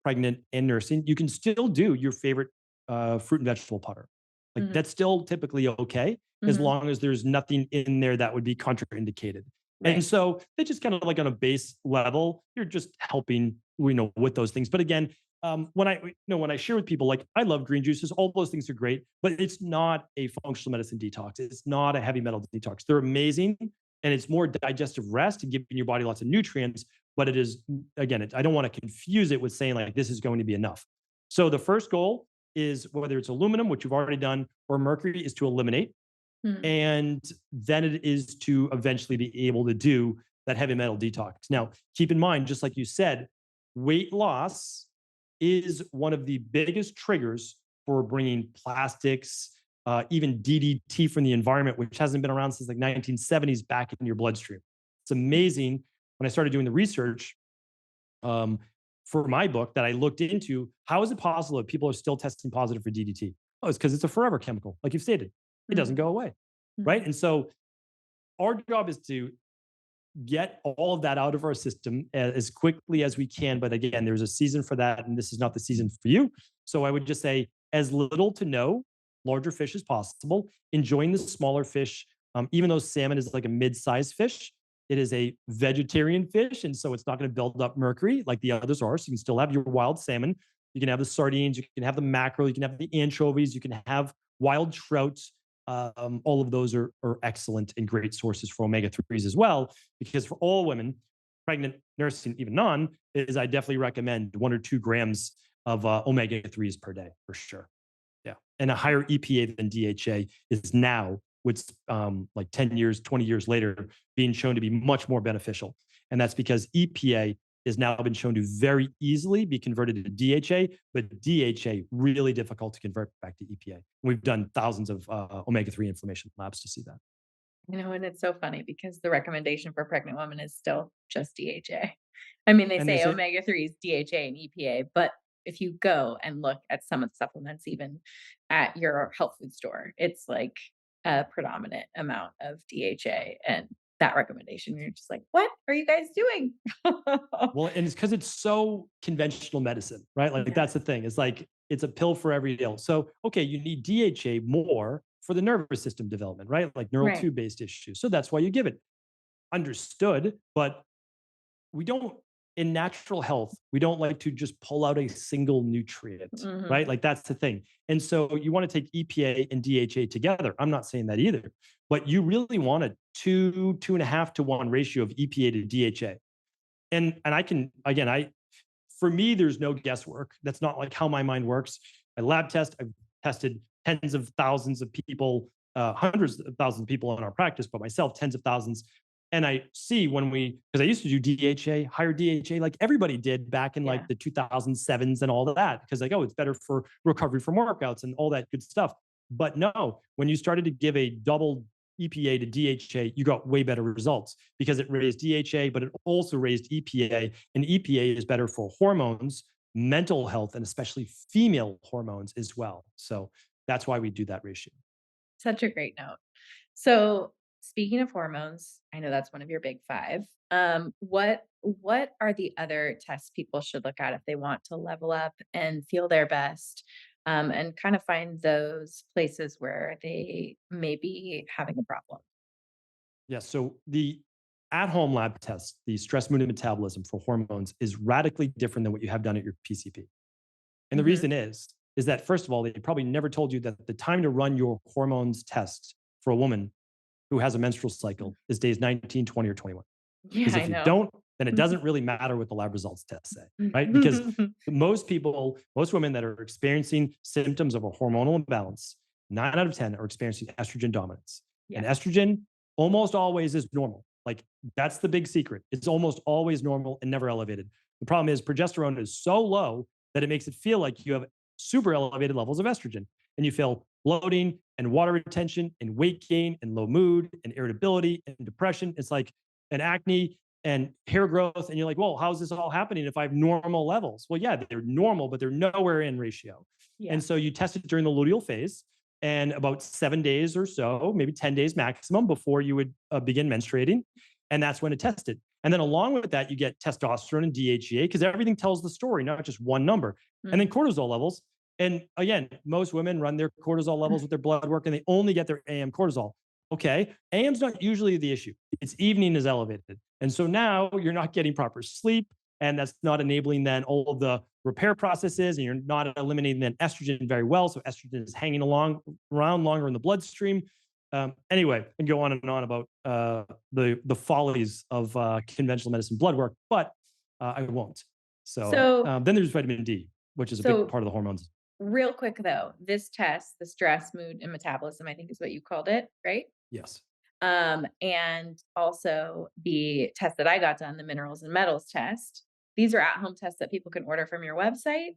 [SPEAKER 2] pregnant and nursing, you can still do your favorite fruit and vegetable putter. Like
[SPEAKER 1] Hmm.
[SPEAKER 2] that's still typically okay as
[SPEAKER 1] Hmm.
[SPEAKER 2] long as there's nothing in there that would be contraindicated. And
[SPEAKER 1] Right.
[SPEAKER 2] so they just kind of like on a base level, you're just helping, with those things. But again, when I share with people, like I love green juices, all those things are great, but it's not a functional medicine detox. It's not a heavy metal detox. They're amazing, and it's more digestive rest and giving your body lots of nutrients. But it is, again, I don't want to confuse it with saying like this is going to be enough. So the first goal is whether it's aluminum, which you've already done, or mercury, is to eliminate.
[SPEAKER 1] Mhm.
[SPEAKER 2] And then it is to eventually be able to do that heavy metal detox. Now, keep in mind, just like you said, weight loss is one of the biggest triggers for bringing plastics, even DDT from the environment, which hasn't been around since like 1970s, back in your bloodstream. It's amazing. When I started doing the research um, for my book that I looked into, how is it possible that people are still testing positive for DDT? Oh, it's because it's a forever chemical, like you've stated. It doesn't
[SPEAKER 1] Mhm.
[SPEAKER 2] go away, right?
[SPEAKER 1] Mhm.
[SPEAKER 2] And so our job is to get all of that out of our system as quickly as we can. But again, there's a season for that, and this is not the season for you. So I would just say as little to no larger fish as possible, enjoying the smaller fish. Even though salmon is like a mid-sized fish, it is a vegetarian fish. And so it's not going to build up mercury like the others are. So you can still have your wild salmon. You can have the sardines, you can have the mackerel, you can have the anchovies, you can have wild trout. All of those are excellent and great sources for omega-3s as well, because for all women, pregnant, nursing, even non, is I definitely recommend 1 or 2 grams of omega-3s per day for sure. Yeah. And a higher EPA than DHA is now, what's like 10 years, 20 years later, being shown to be much more beneficial. And that's because EPA has now been shown to very easily be converted to DHA, but DHA really difficult to convert back to EPA. We've done thousands of omega-3 inflammation labs to see that.
[SPEAKER 1] You know, and it's so funny because the recommendation for pregnant women is still just DHA. I mean, they
[SPEAKER 2] And they
[SPEAKER 1] say
[SPEAKER 2] say,
[SPEAKER 1] omega 3s, DHA, and EPA, but if you go and look at some of the supplements, even at your health food store, it's like a predominant amount of DHA. And that recommendation, you're just like, what are you guys doing?
[SPEAKER 2] well, and it's because it's so conventional medicine, right? Like
[SPEAKER 1] Yeah,
[SPEAKER 2] that's the thing. It's like it's a pill for every ill. So, okay, you need DHA more for the nervous system development, right? Like neural
[SPEAKER 1] right.
[SPEAKER 2] tube based issues. So that's why you give it. Understood, but we don't in natural health, we don't like to just pull out a single nutrient,
[SPEAKER 1] Hmm.
[SPEAKER 2] right? Like that's the thing. And so you want to take EPA and DHA together. I'm not saying that either, but you really want a 2.5 to 1 ratio of EPA to DHA. And I can again, I for me, there's no guesswork. That's not like how my mind works. I lab test. I've tested tens of thousands of people, hundreds of thousands of people in our practice, but myself, tens of thousands. And I see when because I used to do DHA, higher DHA, like everybody did back in
[SPEAKER 1] Yeah.
[SPEAKER 2] like the 2007s and all of that, because like, oh, it's better for recovery from workouts and all that good stuff. But no, when you started to give a double EPA to DHA, you got way better results because it raised DHA, but it also raised EPA. And EPA is better for hormones, mental health, and especially female hormones as well. So that's why we do that ratio.
[SPEAKER 1] Such a great note. So, speaking of hormones, I know that's one of your big 5. What are the other tests people should look at if they want to level up and feel their best, and kind of find those places where they may be having a problem?
[SPEAKER 2] Yeah. So the at home lab test, the stress, mood, and metabolism for hormones is radically different than what you have done at your PCP. And the
[SPEAKER 1] Mhm.
[SPEAKER 2] reason is that first of all, they probably never told you that the time to run your hormones test for a woman who has a menstrual cycle is days 19, 20, or 21.
[SPEAKER 1] Yeah,
[SPEAKER 2] Because
[SPEAKER 1] I
[SPEAKER 2] if you
[SPEAKER 1] know.
[SPEAKER 2] don't, then it doesn't really matter what the lab results test say, right? Because most people, most women that are experiencing symptoms of a hormonal imbalance, 9 out of 10 are experiencing estrogen dominance. And
[SPEAKER 1] Yeah.
[SPEAKER 2] estrogen almost always is normal. Like that's the big secret. It's almost always normal and never elevated. The problem is progesterone is so low that it makes it feel like you have super elevated levels of estrogen and you feel bloating and water retention and weight gain and low mood and irritability and depression. It's like an acne and hair growth. And you're like, well, how's this all happening if I have normal levels? Well, yeah, they're normal, but they're nowhere in ratio.
[SPEAKER 1] Yeah.
[SPEAKER 2] And so you test it during the luteal phase and about 7 days or so, maybe 10 days maximum before you would begin menstruating. And that's when to test it. And then along with that, you get testosterone and DHEA because everything tells the story, not just one number. And then
[SPEAKER 1] Mhm.
[SPEAKER 2] cortisol levels. And again, most women run their cortisol levels with their blood work and they only get their AM cortisol. Okay. AM's not usually the issue. It's evening is elevated. And so now you're not getting proper sleep. And that's not enabling then all of the repair processes. And you're not eliminating then estrogen very well. So estrogen is hanging around longer in the bloodstream. Anyway, and go on and on about the follies of conventional medicine blood work, but I won't. So
[SPEAKER 1] So
[SPEAKER 2] then there's vitamin D, which is a big
[SPEAKER 1] so
[SPEAKER 2] part of the hormones.
[SPEAKER 1] real quick though, this test, the stress, mood, and metabolism, I think is what you called it, right?
[SPEAKER 2] Yes.
[SPEAKER 1] And also the test that I got done, the minerals and metals test. These are at-home tests that people can order from your website,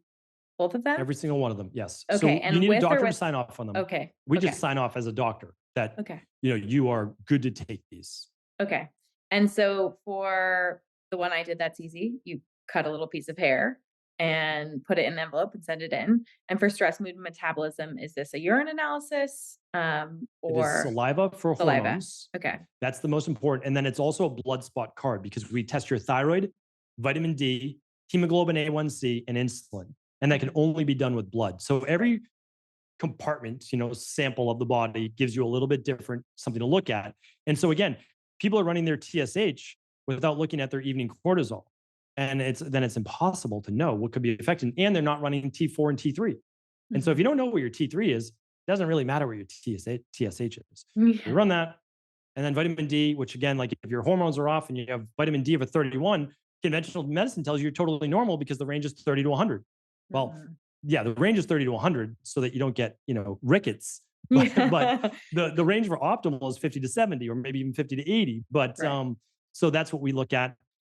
[SPEAKER 1] both of them?
[SPEAKER 2] Every single one of them. Yes.
[SPEAKER 1] Okay,
[SPEAKER 2] So you
[SPEAKER 1] and
[SPEAKER 2] need a
[SPEAKER 1] with or
[SPEAKER 2] doctor to
[SPEAKER 1] with
[SPEAKER 2] sign off on them.
[SPEAKER 1] okay,
[SPEAKER 2] We just
[SPEAKER 1] okay,
[SPEAKER 2] sign off as a doctor that,
[SPEAKER 1] okay,
[SPEAKER 2] you are good to take these.
[SPEAKER 1] okay. And so for the one I did, that's easy. You cut a little piece of hair and put it in an envelope and send it in. And for stress, mood, and metabolism, is this a urine analysis
[SPEAKER 2] It is
[SPEAKER 1] or
[SPEAKER 2] saliva for
[SPEAKER 1] saliva?
[SPEAKER 2] hormones.
[SPEAKER 1] Okay.
[SPEAKER 2] That's the most important. And then it's also a blood spot card because we test your thyroid, vitamin D, hemoglobin A1C, and insulin. And that can
[SPEAKER 1] Mhm.
[SPEAKER 2] only be done with blood. So
[SPEAKER 1] Right.
[SPEAKER 2] every compartment, sample of the body gives you a little bit different something to look at. And so again, people are running their TSH without looking at their evening cortisol. And it's impossible to know what could be affected. And they're not running T4 and T3. And so if
[SPEAKER 1] Mhm.
[SPEAKER 2] you don't know what your T3 is, it doesn't really matter what your TSH is. We
[SPEAKER 1] Yeah.
[SPEAKER 2] run that. And then vitamin D, which again, like if your hormones are off and you have vitamin D of a 31, conventional medicine tells you you're totally normal because the range is 30 to 100. Well,
[SPEAKER 1] Mhm.
[SPEAKER 2] yeah, the range is 30 to 100 so that you don't get, rickets. But
[SPEAKER 1] Yeah.
[SPEAKER 2] the range for optimal is 50 to 70 or maybe even 50 to 80. But
[SPEAKER 1] Right.
[SPEAKER 2] so that's what we look at.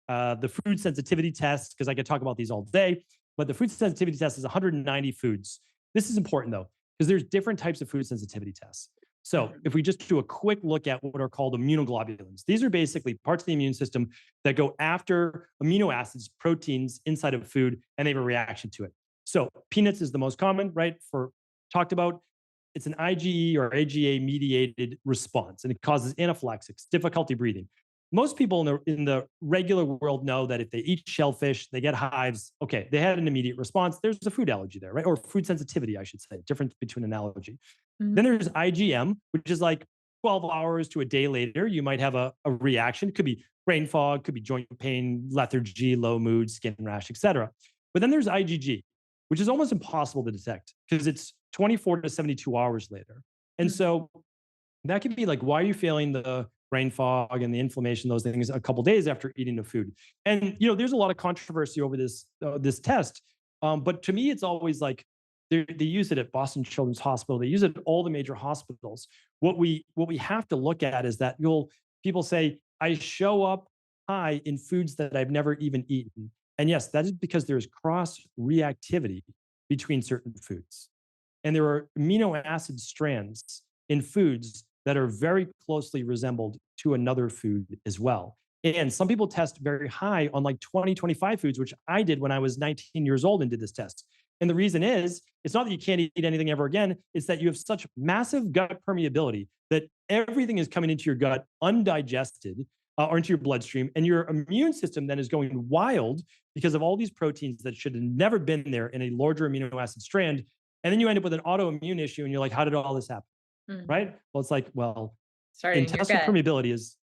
[SPEAKER 2] The food sensitivity test, because I could talk about these all day, but the food sensitivity test is 190 foods. This is important though, because there's different types of food sensitivity tests. So
[SPEAKER 1] Mhm.
[SPEAKER 2] if we just do a quick look at what are called immunoglobulins, these are basically parts of the immune system that go after amino acids, proteins inside of food, and they have a reaction to it. So peanuts is the most common, right? For talked about, it's an IgE or AGA mediated response, and it causes anaphylaxis, difficulty breathing. Most people in the regular world know that if they eat shellfish, they get hives. Okay, they had an immediate response. There's a food allergy there, right? Or food sensitivity, I should say. Difference between an allergy. Then
[SPEAKER 1] Mhm.
[SPEAKER 2] there's IgM, which is like 12 hours to a day later, you might have a reaction. It could be brain fog, could be joint pain, lethargy, low mood, skin rash, etc. But then there's IgG, which is almost impossible to detect because it's 24 to 72 hours later. And
[SPEAKER 1] Mhm.
[SPEAKER 2] so that could be like, why are you feeling the brain fog and the inflammation, those things, a couple days after eating the food? And there's a lot of controversy over this test. But to me, it's always like they use it at Boston Children's Hospital. They use it at all the major hospitals. What we have to look at is that people say I show up high in foods that I've never even eaten, and yes, that is because there's cross reactivity between certain foods, and there are amino acid strands in foods that are very closely resembled to another food as well. And some people test very high on like 20, 25 foods, which I did when I was 19 years old and did this test. And the reason is, it's not that you can't eat anything ever again, it's that you have such massive gut permeability that everything is coming into your gut undigested or into your bloodstream. And your immune system then is going wild because of all these proteins that should have never been there in a larger amino acid strand. And then you end up with an autoimmune issue and you're like, how did all this happen?
[SPEAKER 1] Mhm.
[SPEAKER 2] Right? Well, it's like, well,
[SPEAKER 1] Starting in your
[SPEAKER 2] intestinal
[SPEAKER 1] gut.
[SPEAKER 2] permeability is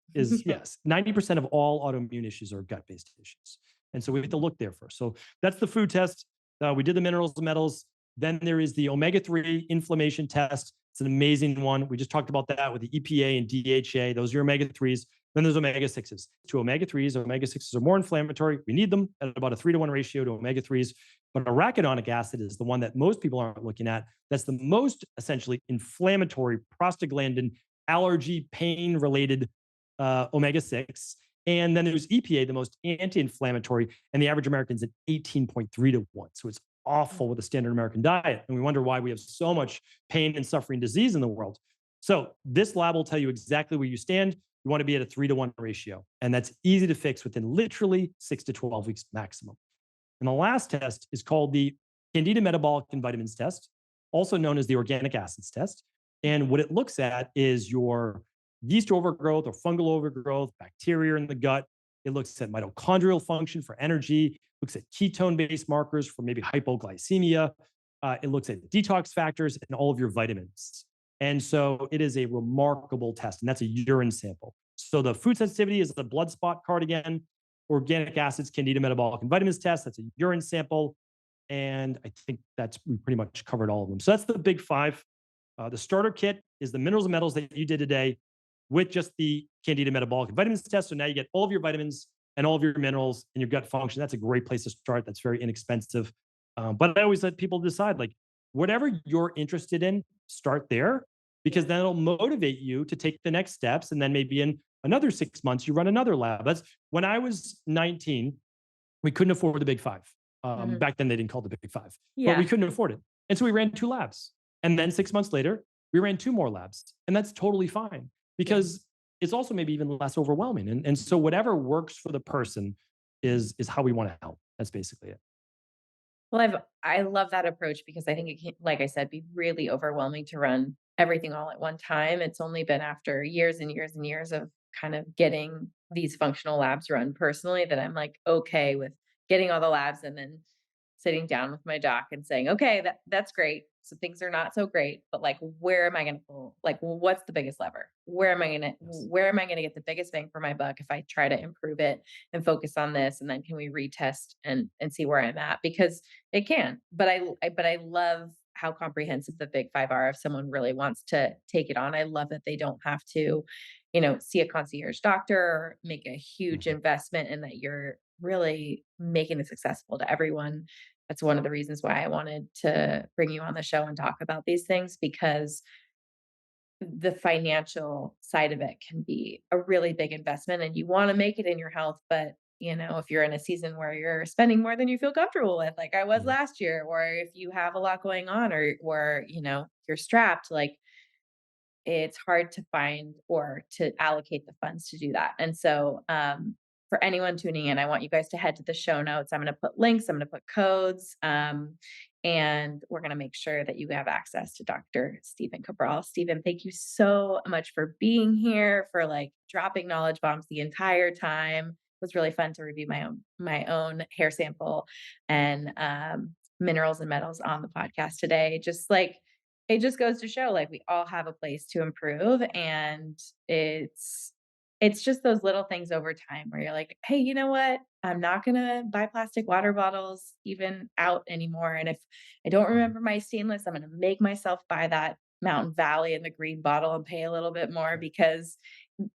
[SPEAKER 2] yes, 90% of all autoimmune issues are gut-based issues. And so we have to look there first. So that's the food test. We did the minerals and metals. Then there is the omega-3 inflammation test. It's an amazing one. We just talked about that with the EPA and DHA. Those are your omega-3s. Then there's omega-6s. To omega-3s, omega-6s are more inflammatory. We need them at about a 3-to-1 ratio to omega-3s. But arachidonic acid is the one that most people aren't looking at. That's the most essentially inflammatory prostaglandin, allergy, pain related omega 6. And then there's EPA, the most anti inflammatory, and the average American's at 18.3 to 1. So it's awful with a standard American diet. And we wonder why we have so much pain and suffering disease in the world. So this lab will tell you exactly where you stand. You want to be at a 3-to-1 ratio. And that's easy to fix within literally 6 to 12 weeks maximum. And the last test is called the Candida Metabolic and Vitamins Test, also known as the Organic Acids Test. And what it looks at is your yeast overgrowth or fungal overgrowth, bacteria in the gut. It looks at mitochondrial function for energy, looks at ketone based markers for maybe hypoglycemia. It looks at detox factors and all of your vitamins. And so it is a remarkable test, and that's a urine sample. So the food sensitivity is the blood spot card again. Organic acids, candida metabolic and vitamins test. That's a urine sample. And I think we pretty much covered all of them. So that's the big five. The starter kit is the minerals and metals that you did today with just the candida metabolic and vitamins test. So now you get all of your vitamins and all of your minerals and your gut function. That's a great place to start. That's very inexpensive. But I always let people decide, like, whatever you're interested in, start there, because
[SPEAKER 1] Yeah.
[SPEAKER 2] then it'll motivate you to take the next steps. And then maybe in another 6 months, you run another lab. That's when I was 19, we couldn't afford the big five.
[SPEAKER 1] Mhm.
[SPEAKER 2] Back then, they didn't call it the big five, but we
[SPEAKER 1] Yeah.
[SPEAKER 2] couldn't afford it. And so we ran 2 labs. And then 6 months later, we ran 2 more labs. And that's totally fine
[SPEAKER 1] Yeah.
[SPEAKER 2] because it's also maybe even less overwhelming. And so whatever works for the person
[SPEAKER 1] Mhm.
[SPEAKER 2] is how we want to help. That's basically it.
[SPEAKER 1] Well, I love that approach because I think it can, like I said, be really overwhelming to run everything all at one time. It's only been after years and years and years of kind of getting these functional labs run personally that I'm like okay with getting all the labs and then sitting down with my doc and saying, "Okay, that's great. So things are not so great, but like where am I going to pull? Like what's the biggest lever?
[SPEAKER 2] Yes.
[SPEAKER 1] Where am I going to get the biggest bang for my buck if I try to improve it and focus on this and then can we retest and see where I'm at because it can. But I love how comprehensive the big 5 are if someone really wants to take it on. I love that they don't have to, see a concierge doctor or make a huge
[SPEAKER 2] Mhm.
[SPEAKER 1] investment and that you're really making this accessible to everyone. That's one of the reasons why I wanted to bring you on the show and talk about these things because the financial side of it can be a really big investment and you want to make it in your health, but if you're in a season where you're spending more than you feel comfortable with, like I was
[SPEAKER 2] Yeah.
[SPEAKER 1] last year, or if you have a lot going on or you're strapped, like it's hard to find or to allocate the funds to do that. And so, for anyone tuning in, I want you guys to head to the show notes. I'm going to put links, I'm going to put codes, and we're going to make sure that you have access to Dr. Stephen Cabral. Stephen, thank you so much for being here, for like dropping knowledge bombs the entire time. It was really fun to review my own hair sample and minerals and metals on the podcast today. Just like it just goes to show like we all have a place to improve and it's just those little things over time where you're like, "Hey, you know what? I'm not gonna buy plastic water bottles even out anymore, and if I don't
[SPEAKER 2] Mhm.
[SPEAKER 1] remember my stainless, I'm gonna make myself buy that Mountain Valley in the green bottle and pay a little bit more," because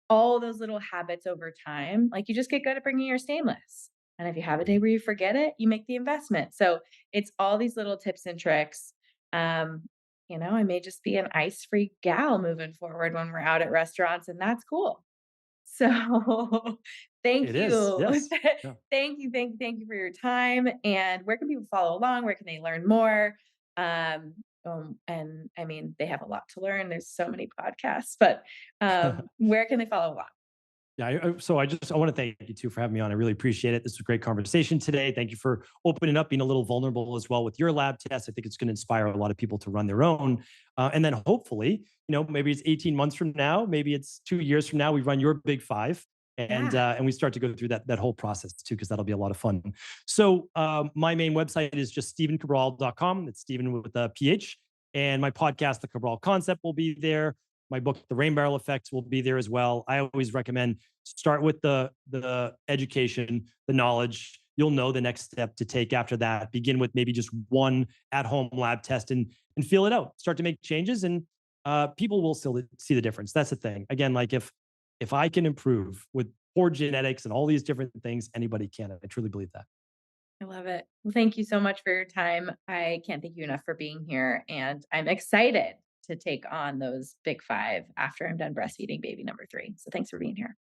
[SPEAKER 1] all those little habits over time, like, you just get good at bringing your stainless, and if you have a day where you forget it, you make the investment. So, it's all these little tips and tricks. Um, I may just be an ice-free gal moving forward when we're out at restaurants, and that's cool. So, thank
[SPEAKER 2] It is.
[SPEAKER 1] you.
[SPEAKER 2] Yes. Yeah.
[SPEAKER 1] Thank you for your time, and where can people follow along? Where can they learn more? And I mean, they have a lot to learn. There's so many podcasts, but, where can they follow along?
[SPEAKER 2] Yeah, I want to thank you too for having me on. I really appreciate it. This was a great conversation today. Thank you for opening up, being a little vulnerable as well with your lab test. I think it's going to inspire a lot of people to run their own. And then hopefully, maybe it's 18 months from now, maybe it's 2 years from now, we run your big five
[SPEAKER 1] Yeah.
[SPEAKER 2] and we start to go through that whole process too, because that'll be a lot of fun. So my main website is just stephencabral.com. It's Stephen with a PH. And my podcast, The Cabral Concept, will be there. My book, The Rain Barrel Effect, will be there as well. I always recommend start with the education, the knowledge. You'll know the next step to take after that. Begin with maybe just one at-home lab test and feel it out. Start to make changes, and people will still see the difference. That's the thing. Again, like if I can improve with poor genetics and all these different things, anybody can. I truly believe that.
[SPEAKER 1] I love it. Well, thank you so much for your time. I can't thank you enough for being here, and I'm excited to take on those big 5 after I'm done breastfeeding baby number 3. So thanks for being here.